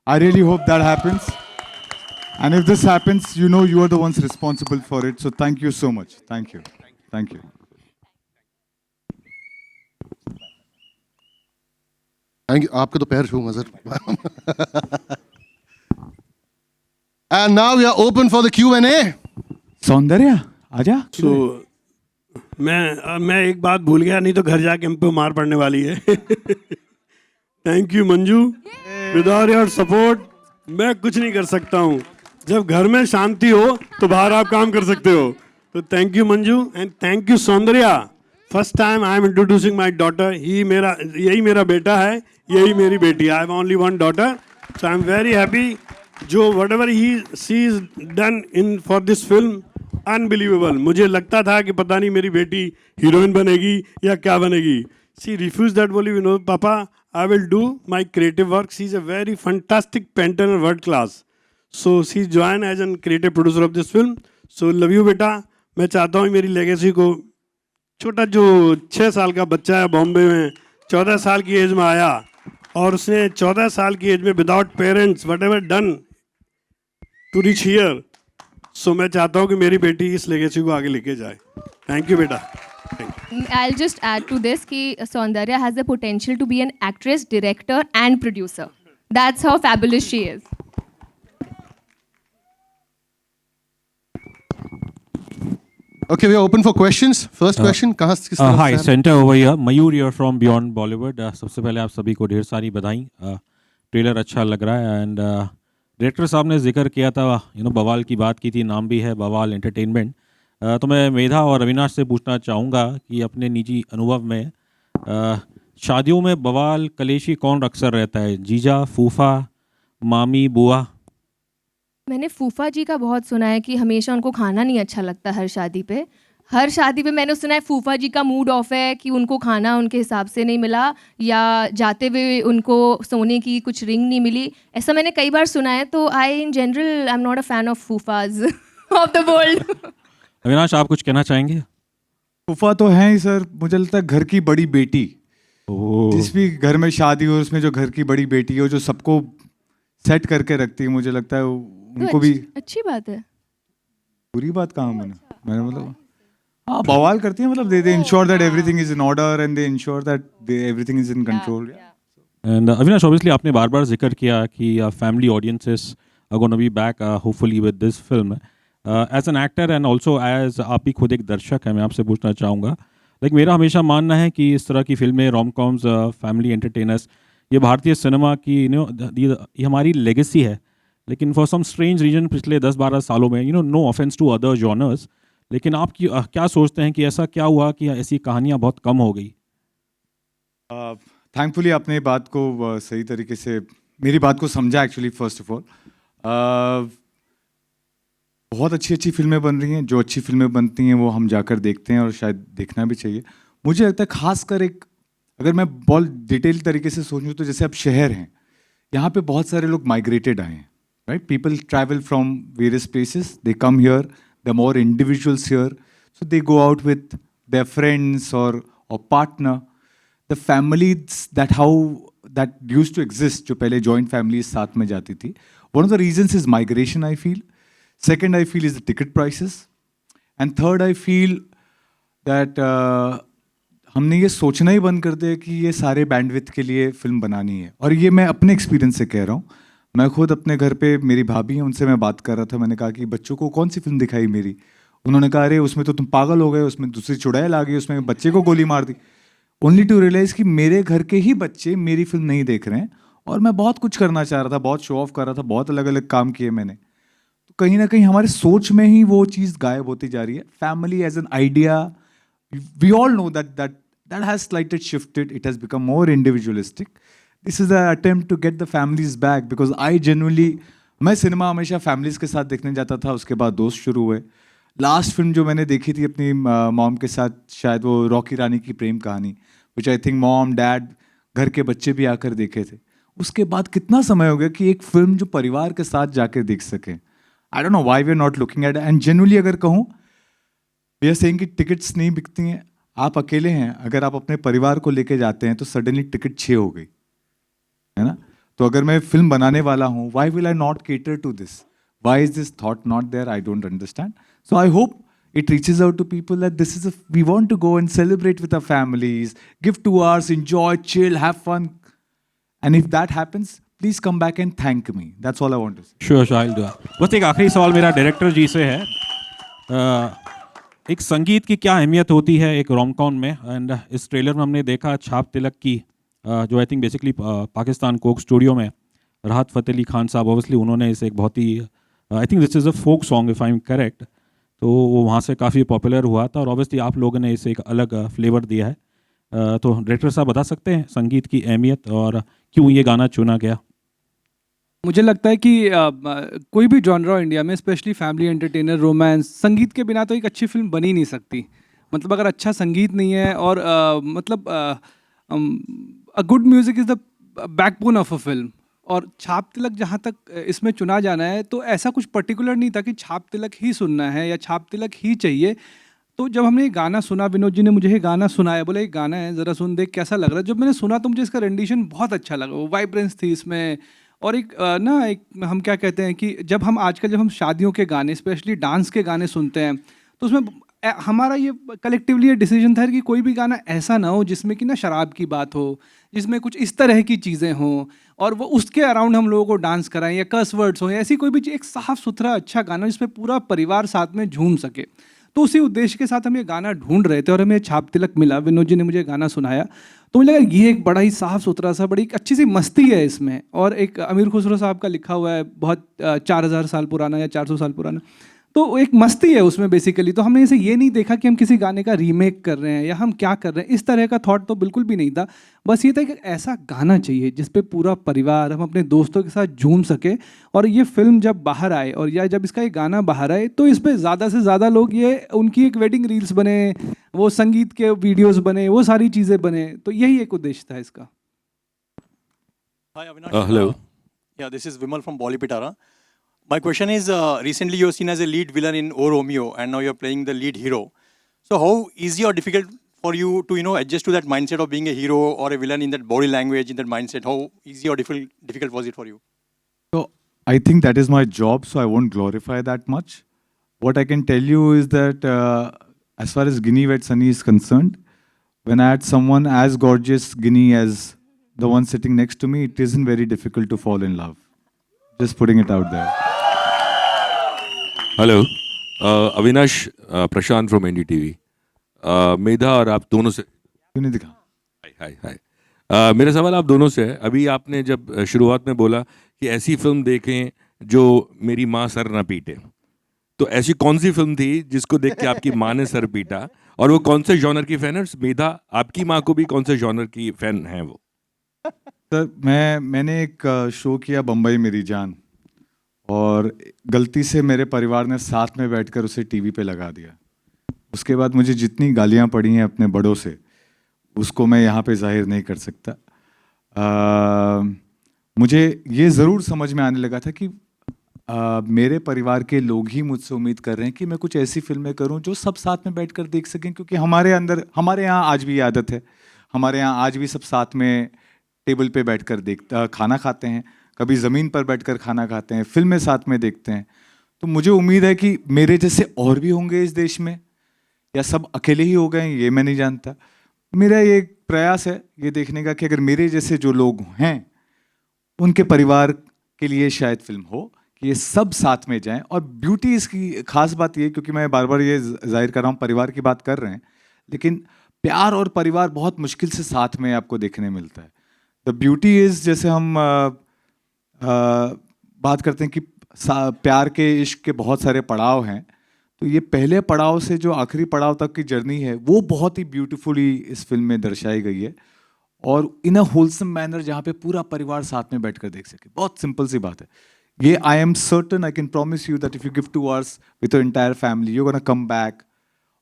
I really hope that happens, and if this happens, you know you are the ones responsible for it. So thank you so much. Thank you. Thank you. Thank you, आपके तो पैर छूंगा sir. And now we are open for the Q&A. Saundarya आजा. So मैं एक बात भूल गया, नहीं तो घर जाके हम पे मार पड़ने वाली है. Thank you Manju. Without your support मैं कुछ नहीं कर सकता हूँ. जब घर में शांति हो तो बाहर आप काम कर सकते हो. तो thank you Manju and thank you Saundarya. First time I am introducing my daughter. यही मेरा बेटा है, यही मेरी बेटी. I have only one daughter. So I am very happy. जो whatever she is done in for this film unbelievable. मुझे लगता था कि पता नहीं मेरी बेटी हीरोइन बनेगी या क्या बनेगी. She refuse that. बोली विनोद पापा I will do my creative work. She is a very fantastic painter and world class. So she join as an creative producer of this film. So love you बेटा. मैं चाहता हूँ मेरी legacy को छोटा जो 6 साल का बच्चा है बॉम्बे में, 14 साल की एज में आया और उसने 14 साल की एज में without parents whatever done to reach here. So मैं चाहता हूँ कि मेरी बेटी इस लेगेसी को आगे लेके जाए. थैंक यू बेटा. I'll just add to this कि Saundarya has the potential to be an actress, director and producer. That's how fabulous she is. Okay, we are open for questions. First question, कहाँ किस तरफ Hi, से है? center over here. Mayur here from Beyond Bollywood. सबसे पहले आप सभी को ढेर सारी बधाई. ट्रेलर अच्छा लग रहा है एंड डायरेक्टर साहब ने जिक्र किया था, बवाल की बात की थी. नाम भी है बवाल एंटरटेनमेंट. तो मैं मेधा और अविनाश से पूछना चाहूँगा कि अपने निजी अनुभव में शादियों में बवाल कलेशी कौन अक्सर रहता है? जीजा, फूफा, मामी, बुआ? मैंने फूफा जी का बहुत सुना है कि हमेशा उनको खाना नहीं अच्छा लगता. हर शादी पे मैंने सुना है फूफा जी का मूड ऑफ है कि उनको खाना उनके हिसाब से नहीं मिला या जाते हुए उनको सोने की कुछ रिंग नहीं मिली. ऐसा मैंने कई बार सुना है. तो I in general I am not a fan of फूफाज ऑफ द वर्ल्ड. अविनाश आप कुछ कहना चाहेंगे? फूफा तो है ही सर. मुझे लगता है घर की बड़ी बेटी. जिस भी घर में शादी हो उसमें जो घर की बड़ी बेटी हो जो सबको सेट करके रखती है, मुझे लगता है उनको भी अच्छी बात है. बुरी बात कहाँ मैंने मतलब हाँ बवाल करती है. मतलब they ensure that everything is in order and they ensure that everything is in control. And Avinash obviously आपने बार बार जिक्र किया कि family audiences are gonna be back hopefully with this film. As an actor and also as आप भी खुद एक दर्शक हैं, मैं आपसे पूछना चाहूँगा लाइक मेरा हमेशा मानना है कि इस तरह की फिल्में, रोम कॉम्स, फैमिली एंटरटेनर्स, ये भारतीय सिनेमा की ये हमारी लेगेसी है. लेकिन फॉर सम स्ट्रेंज रीजन पिछले 10-12 सालों में no offence to other genres, लेकिन आप क्या सोचते हैं कि ऐसा क्या हुआ कि ऐसी कहानियाँ बहुत कम हो गई? थैंकफुली आपने बात को सही तरीके से मेरी बात को समझा. एक्चुअली फर्स्ट ऑफ ऑल बहुत अच्छी अच्छी फिल्में बन रही हैं. जो अच्छी फिल्में बनती हैं वो हम जाकर देखते हैं और शायद देखना भी चाहिए. मुझे लगता है खासकर अगर मैं बहुत डिटेल तरीके से सोचूं तो जैसे अब शहर हैं, यहाँ पे बहुत सारे लोग माइग्रेटेड आए हैं. Right, people travel from various places, they come here, the more individuals here, so they go out with their friends और partner. The families that used to exist, जो पहले जॉइंट फैमिलीज साथ में जाती थी, one of the reasons is migration I feel. Second, I feel is the ticket prices. And third, I feel that हमने ये सोचना ही बंद कर दिया कि ये सारे बैंडविथ के लिए फिल्म बनानी है. और ये मैं अपने एक्सपीरियंस से कह रहा हूँ. मैं खुद अपने घर पे, मेरी भाभी हैं, उनसे मैं बात कर रहा था. मैंने कहा कि बच्चों को कौन सी फिल्म दिखाई मेरी? उन्होंने कहा अरे उसमें तो तुम पागल हो गए, उसमें दूसरी चुड़ैल आ गई, उसमें बच्चे को गोली मार दी. ओनली टू रियलाइज कि मेरे घर के ही बच्चे मेरी फिल्म नहीं देख रहे हैं. और मैं बहुत कुछ करना चाह रहा था, बहुत शो ऑफ कर रहा था, बहुत अलग अलग काम किए मैंने. कहीं ना कहीं हमारे सोच में ही वो चीज़ गायब होती जा रही है. Family as an idea, we all know that has slightly shifted. It has become more individualistic. This is a attempt to get the families back, because I genuinely, मैं सिनेमा हमेशा फैमिलीज के साथ देखने जाता था. उसके बाद दोस्त शुरू हुए. लास्ट फिल्म जो मैंने देखी थी अपनी मॉम के साथ, शायद वो रॉकी रानी की प्रेम कहानी, विच आई थिंक मॉम, डैड, घर के बच्चे भी आकर देखे थे. उसके बाद कितना समय हो गया कि एक फिल्म जो परिवार के साथ जाकर देख सकें. I don't know why we are not looking at it. And genuinely अगर कहूँ, we are saying कि टिकट्स नहीं बिकती हैं. आप अकेले हैं, अगर आप अपने परिवार को लेके जाते हैं तो सडनली टिकट 6 हो गई, है ना? तो अगर मैं फिल्म बनाने वाला हूँ, why will I not cater to this? Why is this thought not there? I don't understand. So I hope it reaches out to people that this is we want to go and celebrate with our families, give 2 hours, enjoy, chill, have fun. And if that happens, please come back and thank me. That's all I want to say. Sure sure, I'll do that. बस एक आखिरी सवाल मेरा director जी से है. एक संगीत की क्या अहमियत होती है एक रोम-कॉम में, एंड इस ट्रेलर में हमने देखा छाप तिलक की, जो I think basically Pakistan Coke studio में राहत फ़तेह अली खान साहब, ऑब्वियसली उन्होंने इसे एक बहुत ही, I think this is a folk song if I am correct, तो वो वहाँ से काफ़ी पॉपुलर हुआ था और ऑब्वियसली आप लोगों ने इसे एक अलग फ्लेवर दिया है. तो डायरेक्टर साहब बता सकते हैं संगीत की अहमियत और क्यों ये गाना चुना गया? मुझे लगता है कि कोई भी जॉनरा इंडिया में, स्पेशली फैमिली एंटरटेनर, रोमांस, संगीत के बिना तो एक अच्छी फिल्म बन ही नहीं सकती. मतलब अगर अच्छा संगीत नहीं है और a good music is the backbone of a film. और छाप तिलक जहाँ तक इसमें चुना जाना है, तो ऐसा कुछ पर्टिकुलर नहीं था कि छाप तिलक ही सुनना है या छाप तिलक ही चाहिए. तो जब हमने ये गाना सुना, विनोद जी ने मुझे ये गाना सुनाया, बोले ये गाना है, ज़रा सुन देख कैसा लग रहा है. जब मैंने सुना तो मुझे इसका रेंडिशन बहुत अच्छा लगा. वो वाइब्रेंस थी इसमें, और एक हम क्या कहते हैं कि जब हम शादियों के गाने, स्पेशली डांस के गाने सुनते हैं, तो उसमें हमारा ये कलेक्टिवली ये डिसीजन था कि कोई भी गाना ऐसा ना हो जिसमें कि ना शराब की बात हो, जिसमें कुछ इस तरह की चीज़ें हों और वो उसके अराउंड हम लोगों को डांस कराएं या कर्स वर्ड्स हो, ऐसी कोई भी एक साफ़ सुथरा अच्छा गाना जिसमें पूरा परिवार साथ में झूम सके. तो उसी उद्देश्य के साथ हम ये गाना ढूंढ रहे थे और हमें छाप तिलक मिला. विनोद जी ने मुझे गाना सुनाया तो मुझे लगा ये एक बड़ा ही साफ़ सुथरा सा, बड़ी एक अच्छी सी मस्ती है इसमें. और एक अमीर खुसरो साहब का लिखा हुआ है, बहुत 4000 साल पुराना या 400 साल पुराना, तो एक मस्ती है उसमें बेसिकली. तो हमने इसे ये नहीं देखा कि हम किसी गाने का रीमेक कर रहे हैं या हम क्या कर रहे हैं, इस तरह का थॉट तो बिल्कुल भी नहीं था. बस ये था कि ऐसा गाना चाहिए जिस पे पूरा परिवार, हम अपने दोस्तों के साथ झूम सके. और ये फिल्म जब बाहर आए और या जब इसका ये गाना बाहर आए तो इस पर ज़्यादा से ज़्यादा लोग, ये उनकी एक वेडिंग रील्स बने, वो संगीत के वीडियोज़ बने, वो सारी चीज़ें बने. तो यही एक उद्देश्य था इसका. Hi Avinash. Hello. Yeah, this is Vimal from Bolly Pitara. My question is, recently you were seen as a lead villain in O Romeo, and now you're playing the lead hero. So how easy or difficult for you to adjust to that mindset of being a hero or a villain in that body language, in that mindset? How easy or difficult was it for you? So I think that is my job, so I won't glorify that much. What I can tell you is that as far as Ginny Wet Sunny is concerned, when I had someone as gorgeous Ginny as the one sitting next to me, it isn't very difficult to fall in love. Just putting it out there. Hello, Avinash, Prashant from NDTV. Medha और आप दोनों से क्यों नहीं दिखा? हाय हाय. मेरा सवाल आप दोनों से है. अभी आपने जब शुरुआत में बोला कि ऐसी फिल्म देखें जो मेरी माँ सर ना पीटे, तो ऐसी कौन सी फिल्म थी जिसको देख के आपकी माँ ने सर पीटा, और वो कौन से जॉनर की फैन है? मेधा, आपकी माँ को भी कौन से जॉनर की फैन है वो? सर, मैंने एक शो किया बम्बई मेरी जान, और गलती से मेरे परिवार ने साथ में बैठकर उसे टीवी पे लगा दिया. उसके बाद मुझे जितनी गालियाँ पड़ी हैं अपने बड़ों से, उसको मैं यहाँ पे जाहिर नहीं कर सकता. मुझे ये ज़रूर समझ में आने लगा था कि मेरे परिवार के लोग ही मुझसे उम्मीद कर रहे हैं कि मैं कुछ ऐसी फिल्में करूं जो सब साथ में बैठकर देख सकें, क्योंकि हमारे यहाँ आज भी ये आदत है. हमारे यहाँ आज भी सब साथ में टेबल पे बैठकर खाना खाते हैं, कभी ज़मीन पर बैठकर खाना खाते हैं, फिल्में साथ में देखते हैं. तो मुझे उम्मीद है कि मेरे जैसे और भी होंगे इस देश में, या सब अकेले ही हो गए ये मैं नहीं जानता. मेरा ये प्रयास है ये देखने का कि अगर मेरे जैसे जो लोग हैं उनके परिवार के लिए शायद फिल्म हो कि ये सब साथ में जाएं. और ब्यूटी इसकी खास बात ये, क्योंकि मैं बार बार ये जाहिर कर रहा हूँ, परिवार की बात कर रहे हैं, लेकिन प्यार और परिवार बहुत मुश्किल से साथ में आपको देखने मिलता है. द ब्यूटी इज़, जैसे हम बात करते हैं कि प्यार के इश्क के बहुत सारे पड़ाव हैं, तो ये पहले पड़ाव से जो आखिरी पड़ाव तक की जर्नी है वो बहुत ही ब्यूटीफुली इस फिल्म में दर्शाई गई है, और इन अ होलसम मैनर जहाँ पे पूरा परिवार साथ में बैठकर देख सके. बहुत सिंपल सी बात है ये. I am certain, I can promise you that if you give 2 hours with your entire family, you gonna come back,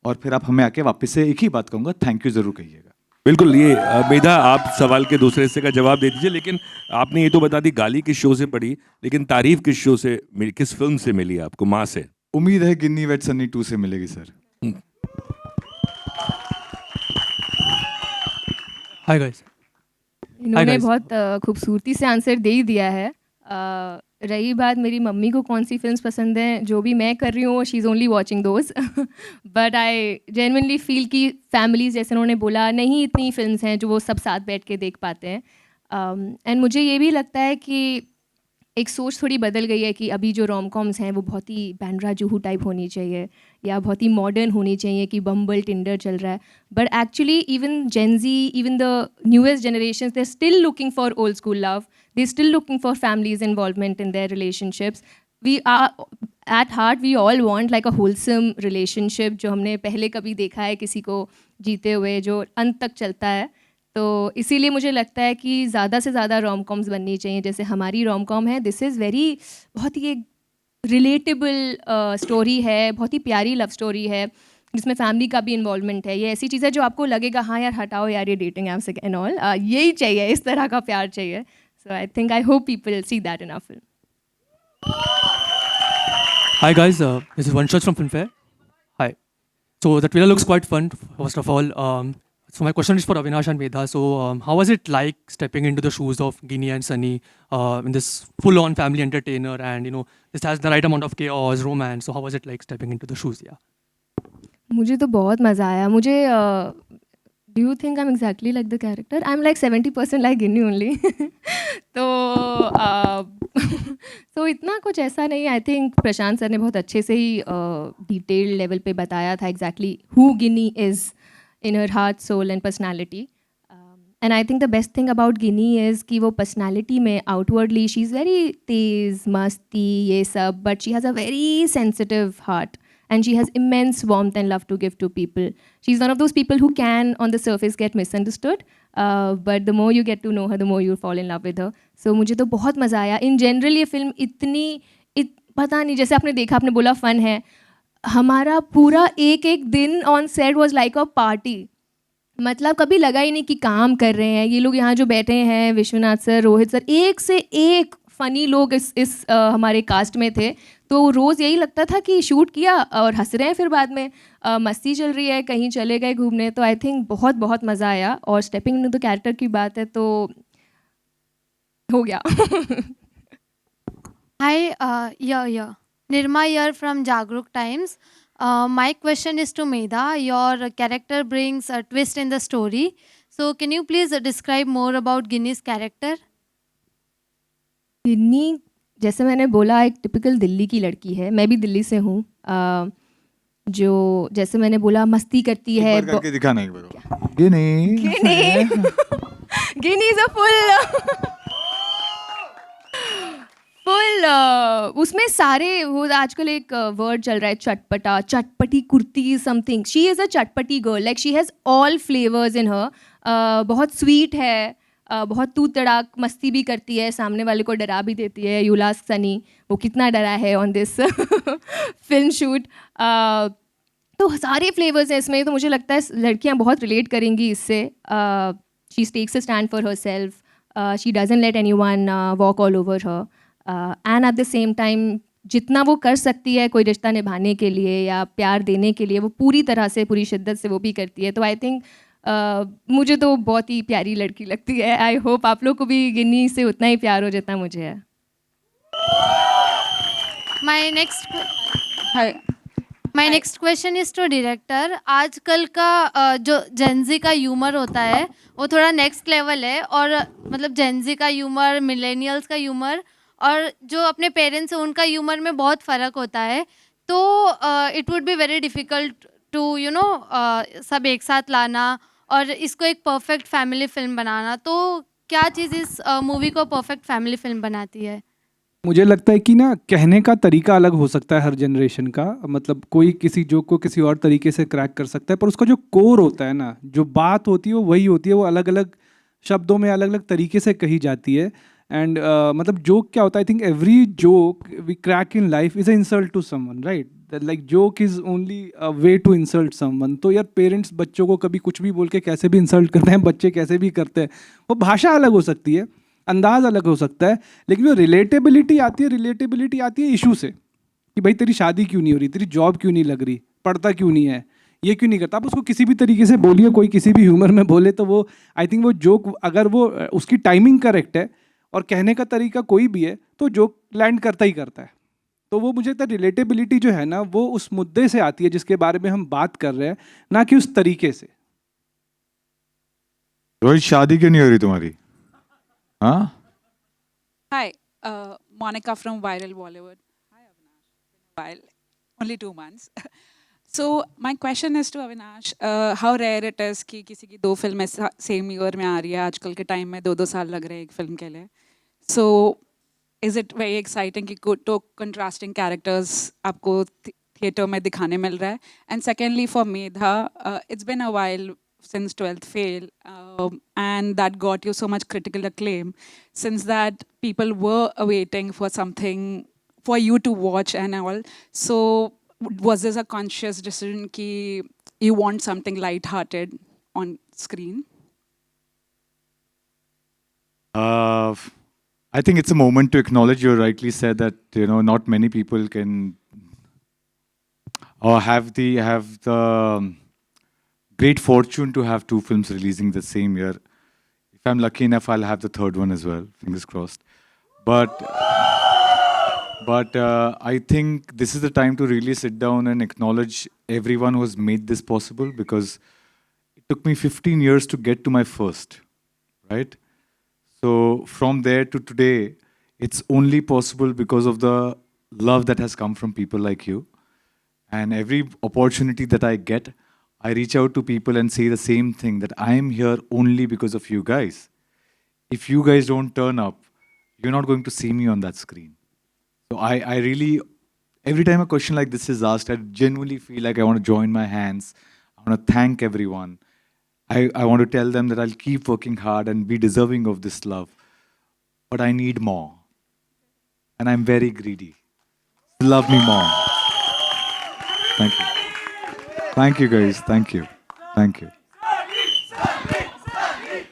और फिर आप हमें आके वापस से एक ही बात कहूँगा, थैंक यू ज़रूर कहिएगा. बिल्कुल. ये मेधा, आप सवाल के दूसरे हिस्से का जवाब दे दीजिए, लेकिन आपने ये तो बता दी गाली किस शो से पड़ी, लेकिन तारीफ किस शो से मिली, किस फिल्म से मिली आपको? माँ से? उम्मीद है गिन्नी वेट सन्नी 2 से मिलेगी सर. Hi guys. इन्होंने बहुत खूबसूरती से आंसर दे ही दिया है. रही बात मेरी मम्मी को कौन सी फिल्म्स पसंद हैं, जो भी मैं कर रही हूँ she is only watching those. But I genuinely feel कि फैमिलीज़, जैसे उन्होंने बोला, नहीं इतनी फिल्म्स हैं जो वो सब साथ बैठ के देख पाते हैं. एंड मुझे ये भी लगता है कि एक सोच थोड़ी बदल गई है कि अभी जो रोम कॉम्स हैं वो बहुत ही बैंड्रा जूहू टाइप होनी चाहिए या बहुत ही मॉडर्न होनी चाहिए कि बम्बल टिंडर चल रहा है. But actually even Gen Z, even the newest generation, they still looking for old school love. They still looking for families involvement in their relationships. We are at heart we all want like a wholesome relationship जो हमने पहले कभी देखा है किसी को जीते हुए, जो अंत तक चलता है. तो इसीलिए मुझे लगता है कि ज़्यादा से ज़्यादा रोम कॉम्स बननी चाहिए. जैसे हमारी रोम कॉम है, दिस इज़ वेरी, बहुत ही एक रिलेटेबल स्टोरी है, बहुत ही प्यारी लव स्टोरी है जिसमें फैमिली का भी इन्वॉल्वमेंट है. ये ऐसी चीज़ है जो आपको लगेगा हाँ यार हटाओ यार ये डेटिंग ऐप्स एंड ऑल, यही चाहिए, इस तरह का प्यार चाहिए. So I think, I hope people see that in our film. Hi guys, this is Vanshaj from Filmfare. Hi. So the trailer looks quite fun, first of all. So my question is for Avinash and Medha. So how was it like stepping into the shoes of Ginny and Sunny in this full-on family entertainer, and you know this has the right amount of chaos, romance. So how was it like stepping into the shoes? Yeah. मुझे तो बहुत मज़ा आया. मुझे do you think I am exactly like the character? I am like 70% like Guinea only. तो इतना कुछ ऐसा नहीं. आई थिंक प्रशांत सर ने बहुत अच्छे से ही डिटेल्ड लेवल पे बताया था exactly who Ginni is in her heart, soul and personality. And I think the best thing about Ginni is कि वो पर्सनैलिटी में आउटवर्डली शी इज़ वेरी तेज़, मस्ती, ये सब, but she has a very sensitive heart. And she has immense warmth and love to give to people. She's one of those people who can, on the surface, get misunderstood. But the more you get to know her, the more you fall in love with her. So मुझे तो बहुत मज़ा आया. In general ये film पता नहीं, जैसे आपने देखा, आपने बोला फन है. हमारा पूरा एक दिन on set was like a party. मतलब कभी लगा ही नहीं कि काम कर रहे हैं. ये लोग यहाँ जो बैठे हैं, विश्वनाथ सर, रोहित सर, एक से एक फ़नी लोग इस हमारे कास्ट में थे. तो रोज़ यही लगता था कि शूट किया और हंस रहे हैं, फिर बाद में मस्ती चल रही है, कहीं चले गए घूमने. तो आई थिंक बहुत बहुत मज़ा आया. और स्टेपिंग इनटू द कैरेक्टर की बात है तो हो गया. Hi, Nirma here from Jagruk Times. My question is to Medha. Your character brings a twist in the story. So can you please describe more about Ginny's character? गिन्नी, जैसे मैंने बोला, एक टिपिकल दिल्ली की लड़की है. मैं भी दिल्ली से हूँ. जो जैसे मैंने बोला मस्ती करती है. करके दिखाना एक बार. गिनी इज अ फुल उसमें सारे वो आजकल एक वर्ड चल रहा है चटपटा, चटपटी kurti something. She is a चटपटी girl. Like she has all flavours in her. बहुत स्वीट है, बहुत तू तड़ाक मस्ती भी करती है, सामने वाले को डरा भी देती है. यू लास्क सनी वो कितना डरा है ऑन दिस फिल्म शूट. तो सारे फ्लेवर्स हैं इसमें. तो मुझे लगता है लड़कियां बहुत रिलेट करेंगी इससे. She takes a stand for herself. She doesn't let anyone walk all over her. And at the same time जितना वो कर सकती है कोई रिश्ता निभाने के लिए या प्यार देने के लिए, वो पूरी तरह से, पूरी शिद्दत से वो भी करती है. तो आई थिंक मुझे तो बहुत ही प्यारी लड़की लगती है. आई होप आप लोग को भी गिन्नी से उतना ही प्यार हो जितना मुझे है. My next question is to director. आजकल का जो जेनजी का ह्यूमर होता है वो थोड़ा नेक्स्ट लेवल है. और मतलब जेनजी का ह्यूमर, मिलेनियल्स का ह्यूमर और जो अपने पेरेंट्स हैं उनका ह्यूमर में बहुत फ़र्क होता है. तो it would be very difficult to सब एक साथ लाना और इसको एक परफेक्ट फैमिली फिल्म बनाना. तो क्या चीज़ इस मूवी को परफेक्ट फैमिली फिल्म बनाती है? मुझे लगता है कि ना, कहने का तरीका अलग हो सकता है हर जनरेशन का. मतलब कोई किसी जोक को किसी और तरीके से क्रैक कर सकता है, पर उसका जो कोर होता है ना, जो बात होती है वो वही होती है. वो अलग अलग शब्दों में अलग अलग तरीके से कही जाती है. एंड मतलब जोक क्या होता है, I think every joke we crack in life is a insult to someone, right? Like joke is only a way to insult someone. तो यार पेरेंट्स बच्चों को कभी कुछ भी बोल के कैसे भी इंसल्ट करते हैं, बच्चे कैसे भी करते हैं. वो भाषा अलग हो सकती है, अंदाज अलग हो सकता है, लेकिन जो रिलेटेबिलिटी आती है इशू से. कि भाई तेरी शादी क्यों नहीं हो रही, तेरी जॉब क्यों नहीं लग रही, पढ़ता क्यों नहीं है, ये क्यों नहीं करता. आप उसको किसी भी तरीके से बोलिए, कोई किसी भी ह्यूमर में बोले, तो वो आई थिंक वो जोक, अगर वो उसकी टाइमिंग करेक्ट है और कहने का तरीका कोई भी है, तो जोक लैंड करता ही करता है. तो वो मुझे लगता है रिलेटेबिलिटी जो है ना, वो उस मुद्दे से आती है जिसके बारे में हम बात कर रहे हैं, ना कि उस तरीके से. रोहित, शादी क्यों नहीं हो रही तुम्हारी? Huh? Hi, Monica from Viral Bollywood. Hi, Avinash. Been a while, only 2 months. So my question is to Avinash, how rare it is कि किसी की 2 फिल्में सेम ईयर में आ रही है. आजकल के टाइम में 2-2 साल लग रहे हैं एक फिल्म के लिए. So is it very exciting कि तो contrasting characters आपको थिएटर में दिखाने मिल रहा है? And secondly for Medha, it's been a while since 12th Fail, and that got you so much critical acclaim. Since that, people were awaiting for something for you to watch and all. So was this a conscious decision कि you want something light-hearted on screen? I think it's a moment to acknowledge. You rightly said that not many people can or have the great fortune to have 2 films releasing the same year. If I'm lucky enough, I'll have the 3rd one as well. Fingers crossed. But I think this is the time to really sit down and acknowledge everyone who has made this possible, because it took me 15 years to get to my first, right? So from there to today, it's only possible because of the love that has come from people like you. And every opportunity that I get, I reach out to people and say the same thing, that I am here only because of you guys. If you guys don't turn up, you're not going to see me on that screen. So I really, every time a question like this is asked, I genuinely feel like I want to join my hands. I want to thank everyone. I want to tell them that I'll keep working hard and be deserving of this love. But I need more. And I'm very greedy. Love me more. Thank you. Thank you, guys. Thank you. Thank you.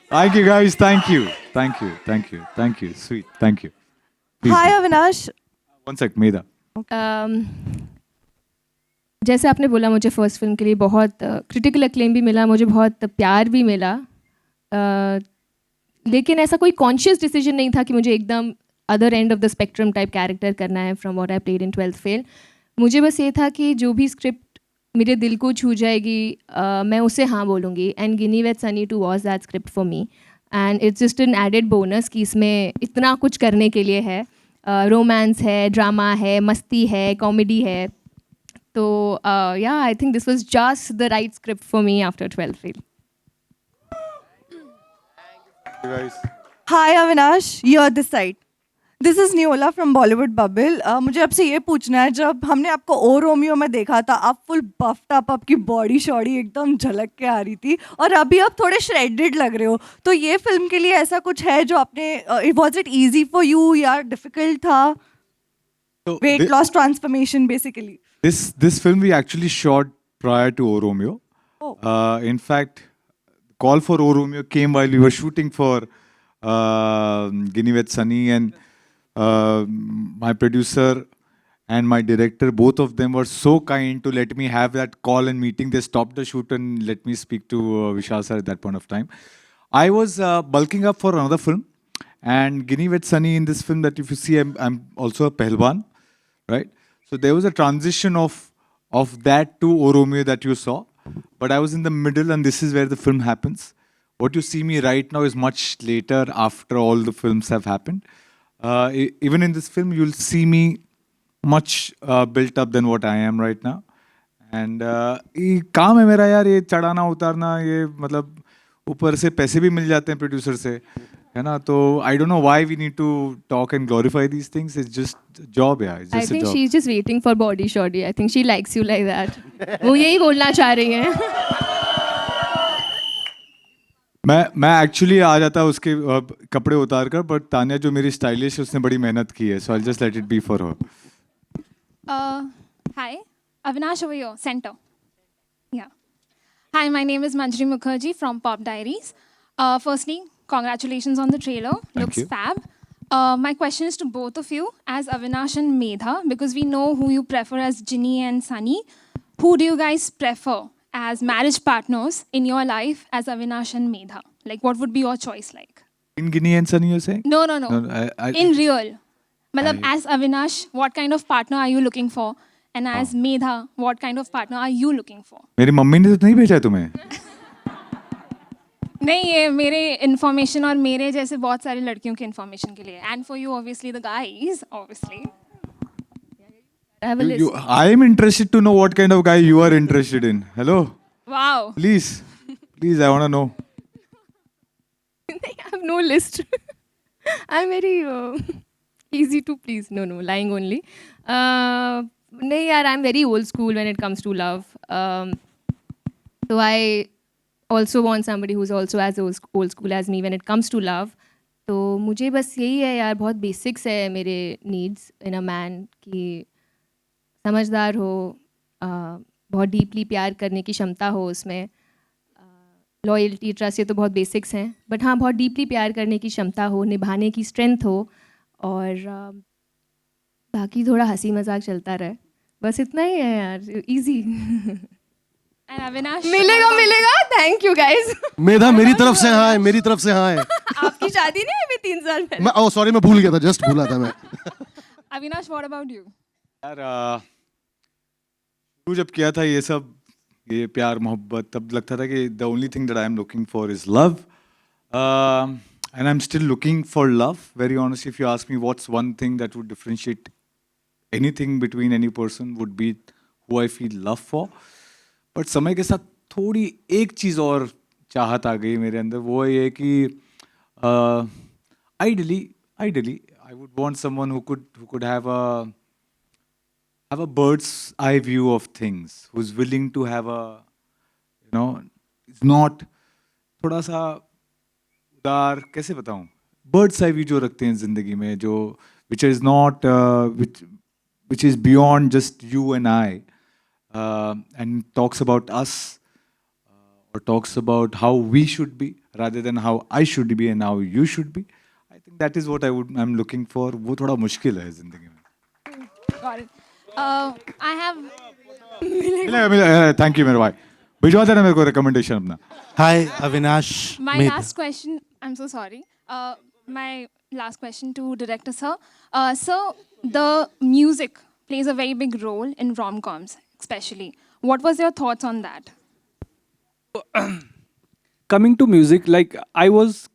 Thank you, guys. Thank you. Thank you. Thank you. Thank you. Sweet. Thank you. Please Hi, do. Avinash. One sec, Medha. जैसे आपने बोला, मुझे first film के लिए बहुत critical acclaim भी मिला, मुझे बहुत प्यार भी मिला, लेकिन ऐसा कोई कॉन्शियस डिसीजन नहीं था कि मुझे एकदम other end of the spectrum type character करना है from what I played in 12th fail. मुझे बस ये था कि जो भी स्क्रिप्ट मेरे दिल को छू जाएगी, मैं उसे हाँ बोलूँगी. And Ginni with Sunny too was that script for me. And it's just an added bonus कि इसमें इतना कुछ करने के लिए है. रोमांस है, ड्रामा है, मस्ती है, कॉमेडी है. So yeah, I think this was just the right script for me after 12th Fail. You guys. Hi Avinash, you're this side. This is Neola from Bollywood Bubble. मुझे आपसे ये पूछना है, जब हमने आपको ओ रोमियो में देखा था, आप फुल बफ्ड अप, आपकी बॉडी शॉडी एकदम झलक के आ रही थी, और अभी आप थोड़े श्रेडेड लग रहे हो. तो ये फिल्म के लिए ऐसा कुछ है जो आपने, was it easy for you या difficult था? Weight loss transformation basically. This film we actually shot prior to O Romeo. In fact, call for O Romeo came while we were shooting for Ginny with Sunny, and my producer and my director, both of them were so kind to let me have that call and meeting. They stopped the shoot and let me speak to Vishal sir at that point of time. I was bulking up for another film, and Ginny with Sunny in this film, that if you see, I'm also a Pehlwan, right? So there was a transition of that to O Romeo that you saw, but I was in the middle, and this is where the film happens. What you see me right now is much later, after all the films have happened. Even in this film, you'll see me much built up than what I am right now. And ये काम है मेरा यार, ये चढ़ाना उतारना, ये मतलब ऊपर से पैसे भी मिल जाते हैं प्रोड्यूसर से, है ना? तो I don't know why we need to talk and glorify these things. It's just a job, yeah. It's just I think a job. she's just waiting for body shoddy. I think she likes you like that. वो यही बोलना चाह रही हैं. मैं actually आ जाता उसके कपड़े उतार कर, बट तानिया जो मेरी स्टाइलिश है, उसने बड़ी मेहनत की है, so I'll just let it be for her. Hi, Avinash over here, center. Yeah. Hi, my name is Manjari Mukherjee from Pop Diaries. Firstly, congratulations on the trailer. Looks you. fab. My question is to both of you as Avinash and Medha, because we know who you prefer as Ginny and Sunny. Who do you guys prefer as marriage partners in your life as Avinash and Medha? Like, what would be your choice like? In Ginny and Sunny, you're saying? No. I In real. Matlab, as Avinash, what kind of partner are you looking for? And as Medha, what kind of partner are you looking for? मेरी mummy ने तो नहीं भेजा तुम्हें? नहीं, ये मेरे information और मेरे जैसे बहुत सारी लड़कियों के इन्फॉर्मेशन के लिए, and for you obviously the guys obviously. I am interested to know what kind of guy you are interested in. Hello. Wow. Please, I want to know. I have no list. I'm very easy to please. No, lying only. नहीं यार, I'm very old school when it comes to love. So I also want somebody who's also as old school as me when it comes to love. तो मुझे बस यही है यार, बहुत basics है मेरे नीड्स इन अ मैन, कि समझदार हो, बहुत डीपली प्यार करने की क्षमता हो उसमें, लॉयल्टी, ट्रस्ट, ये तो बहुत बेसिक्स हैं, बट हाँ बहुत डीपली प्यार करने की क्षमता हो, निभाने की स्ट्रेंथ हो, और बाकी थोड़ा हंसी मजाक चलता रहे, बस इतना ही है यार, इजी। And Avinash, मिलेगा। Thank you guys. मेधा मेरी तरफ से हाँ है, मेरी तरफ से हाँ है। आपकी शादी नहीं हुई 3 साल पहले? मैं सॉरी, मैं भूल गया था, जस्ट भूला था मैं। Avinash, what about you? यार तू जब किया था ये सब, ये प्यार मोहब्बत, तब लगता था कि the only thing that I am looking for is love, and I'm still looking for love. Very honestly, if you ask me what's one thing that would differentiate anything between any person, would be who I feel love for. But समय के साथ थोड़ी एक चीज़ और चाहत आ गई मेरे अंदर, वो ये कि ideally I would want someone who could have a bird's eye view of things, who's willing to have a, it's not थोड़ा सा उदार, कैसे बताऊं, bird's eye view जो रखते हैं जिंदगी में, जो which is not which is beyond just you and I, and talks about us, or talks about how we should be rather than how I should be and how you should be. I think that is what I'm looking for. वो थोड़ा मुश्किल है जिंदगी में। Got it. I have मिलेगा। Thank you मेरे भाई, भिजवा देना मेरे को रिकमेंडेशन अपना। हाय Avinash. my last question. I'm so sorry. My last question to director sir. Sir, the music plays a very big role in rom-coms, especially. What was your thoughts on that? Coming to music, like I was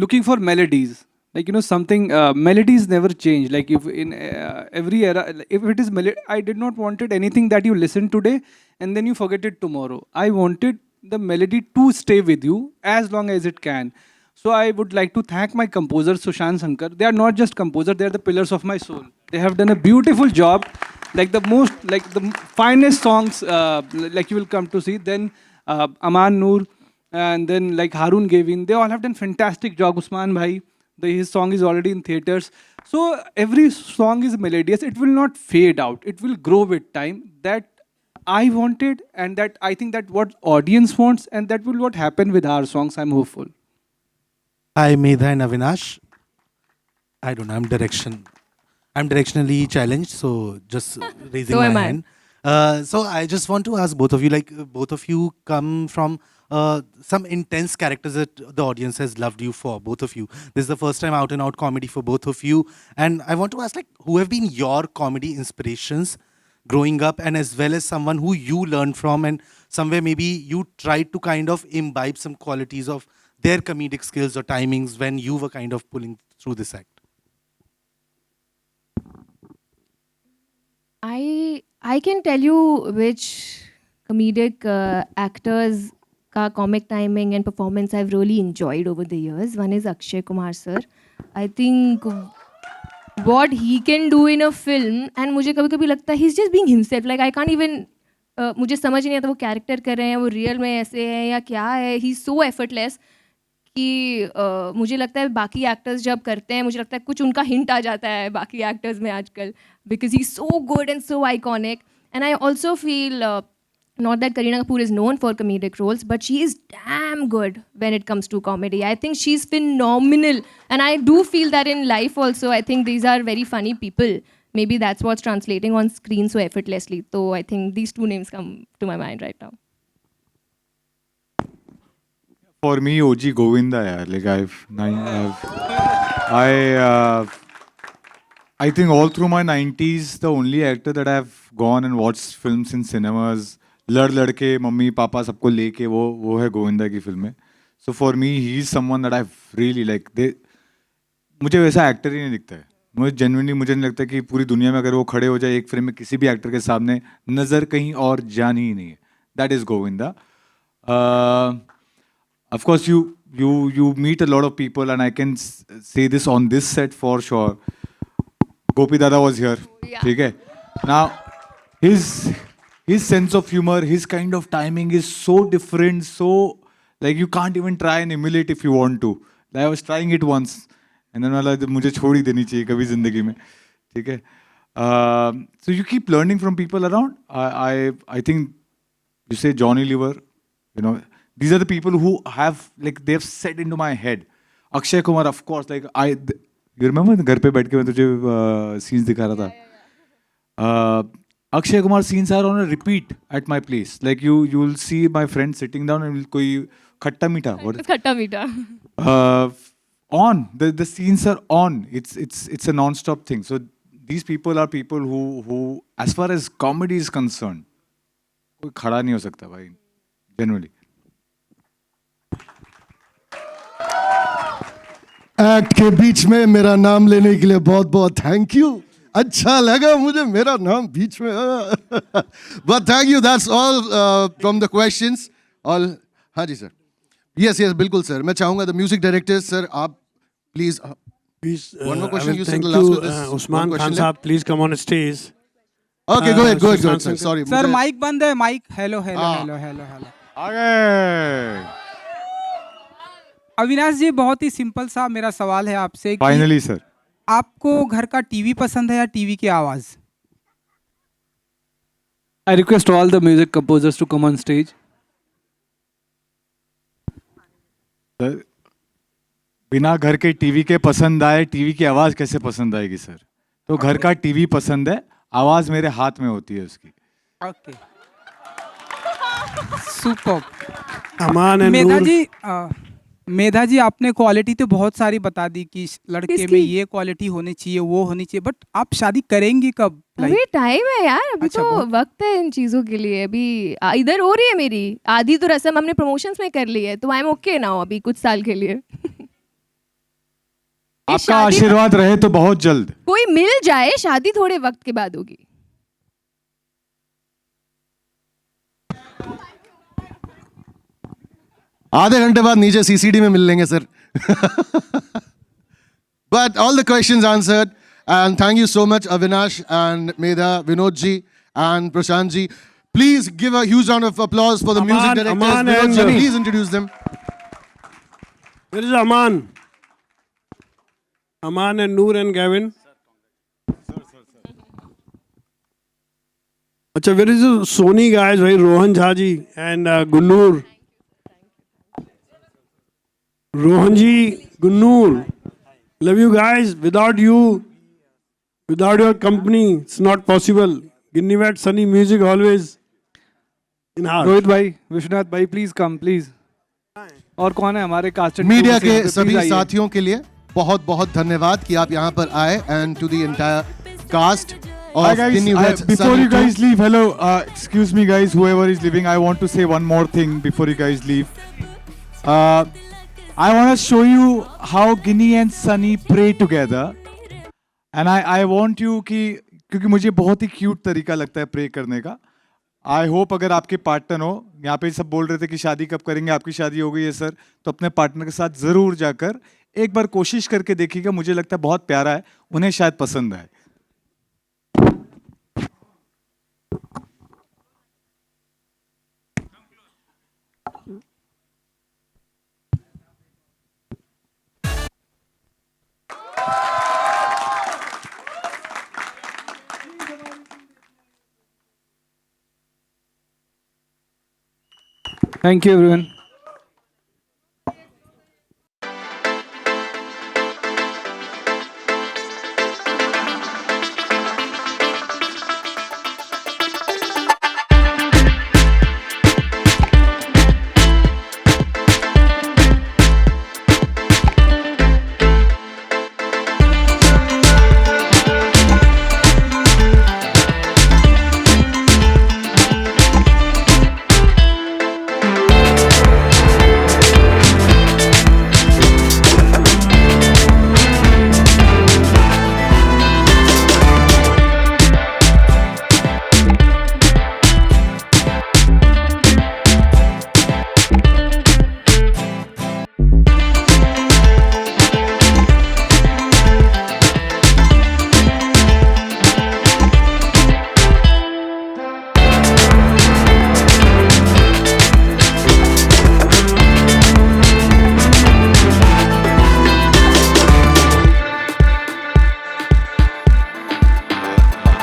looking for melodies. Like, something, melodies never change. Like if in every era, if it is melody, I did not wanted anything that you listen today and then you forget it tomorrow. I wanted the melody to stay with you as long as it can. So I would like to thank my composer, Sushant Shankar. They are not just composer, they are the pillars of my soul. They have done a beautiful job. Like the finest songs, like you will come to see. Then Aman Noor, and then like Harun Gavin, they all have done fantastic job. Usman Bhai, his song is already in theaters. So every song is melodious. It will not fade out. It will grow with time. That I wanted, and that I think that what audience wants, and that will what happen with our songs. I'm hopeful. Hi, Medha and Avinash. I don't know, I'm directionally challenged, so just raising my hand. So I just want to ask both of you, like both of you come from some intense characters that the audience has loved you for, both of you. This is the first time out and out comedy for both of you. And I want to ask, like, who have been your comedy inspirations growing up, and as well as someone who you learned from, and somewhere maybe you tried to kind of imbibe some qualities of their comedic skills or timings when you were kind of pulling through this act? I can tell you which comedic actors ka comic timing and performance I've really enjoyed over the years. One is Akshay Kumar sir. I think what he can do in a film, and मुझे कभी-कभी लगता है he's just being himself. Like I can't even मुझे समझ नहीं आता वो character कर रहे हैं, वो रियल में ऐसे है या क्या है. He's so effortless कि मुझे लगता है बाकी एक्टर्स जब करते हैं, मुझे लगता है कुछ उनका हिंट आ जाता है बाकी एक्टर्स में आजकल, because he's so good and so iconic. And I also feel not that Kareena Kapoor is known for comedic roles, but she is damn good when it comes to comedy. I think she's phenomenal, and I do feel that in life also. I think these are very funny people. Maybe that's what's translating on screen so effortlessly. So I think these two names come to my mind right now. For me, OG Govinda, yaar. Like I think all through my 90s, the only actor that I've gone and watched films in cinemas, लड़ के mummy papa सबको लेके वो है गोविंदा की फिल्में. So for me, he is someone that I really like. मुझे वैसा एक्टर ही नहीं दिखता है. मुझे नहीं लगता कि पूरी दुनिया में अगर वो खड़े हो जाए एक फ्रेम में किसी भी एक्टर के सामने, नज़र कहीं और जानी ही नहीं है. That is Govinda. Of course, you meet a lot of people, and I can say this on this set for sure. Gopi Dada was here. ठीक है. Now, his sense of humor, his kind of timing is so different, so like you can't even try and emulate if you want to. Like I was trying it once, and then वाला मुझे छोड़ ही देनी चाहिए कभी जिंदगी में. ठीक है. So you keep learning from people around. I think you say Johnny Lever, you know, these are the people who have like they've set into my head. Akshay Kumar, of course, like you remember घर पे बैठ के मैं तुझे scenes दिखा रहा था. Akshay Kumar scenes are on a repeat at my place. Like you'll see my friend sitting down and कोई खट्टा मीठा. What? खट्टा मीठा. On the scenes are on. It's a non-stop thing. So these people are people who as far as comedy is concerned, कोई खड़ा नहीं हो सकता भाई. Generally. एक्ट के बीच में मेरा नाम लेने के लिए बहुत बहुत थैंक यू. अच्छा लगा मुझे मेरा नाम बीच में. But thank you. That's all from the questions. All. हाँ जी सर. यस बिल्कुल सर. मैं चाहूंगा द म्यूजिक डायरेक्टर सर आप please one more question. You said the last one. Usman Khan साहब please come on stage. Okay, go ahead sir. Sorry. Sir mic बंद है. Mic. Hello. आगे. अविनाश जी, बहुत ही simple सा मेरा सवाल है आपसे. फाइनली सर, आपको घर का टीवी पसंद है या टीवी की आवाज? I request all the music composers to come on stage. Sir बिना घर के टीवी के पसंद आए टीवी की आवाज कैसे पसंद आएगी सर? तो घर का टीवी पसंद है, आवाज मेरे हाथ में होती है उसकी. ओके. सुपर. अमान. मेधा जी आपने क्वालिटी तो बहुत सारी बता दी कि लड़के में ये क्वालिटी होनी चाहिए, वो होनी चाहिए, बट आप शादी करेंगी कब? अभी टाइम है यार. अभी अच्छा, तो वक्त है इन चीजों के लिए. अभी इधर हो रही है मेरी आधी तो रस्म हमने प्रमोशंस में कर ली है, तो आई एम ओके नाउ अभी कुछ साल के लिए. आपका आशीर्वाद रहे तो बहुत जल्द कोई मिल जाए. शादी थोड़े वक्त के बाद होगी. आधे घंटे बाद नीचे सीसीडी में मिल लेंगे sir. But all the questions answered and thank you so much Avinash and Medha, Vinod ji and Prashant ji. Please give a huge round of applause for the music directors. Vinod ji, please introduce them. Where is Aman? Aman and Noor and Gavin. Acha, where is the Sony guys? Right, Rohan Jha ji and Gunnur. Rohan ji, Gunnur, love you guys. Without you, without your company, it's not possible. Ginnivat Sunny music always in heart. Rohit भाई, विश्वनाथ भाई, please come please. और कौन है हमारे cast? Media के सभी साथियों के लिए बहुत बहुत धन्यवाद कि आप यहाँ पर आए. And to the entire cast. Hi guys, before you guys leave, hello, excuse me guys, whoever is leaving, I want to say one more thing before you guys leave. I want to show you how Ginny and Sunny pray together, and I want you कि क्योंकि मुझे बहुत ही cute तरीका लगता है pray करने का. I hope अगर आपके पार्टनर हो, यहाँ पे सब बोल रहे थे कि शादी कब करेंगे, आपकी शादी हो गई है सर, तो अपने पार्टनर के साथ ज़रूर जाकर एक बार कोशिश करके देखिएगा. मुझे लगता है बहुत प्यारा है, उन्हें शायद पसंद आए. Thank you everyone.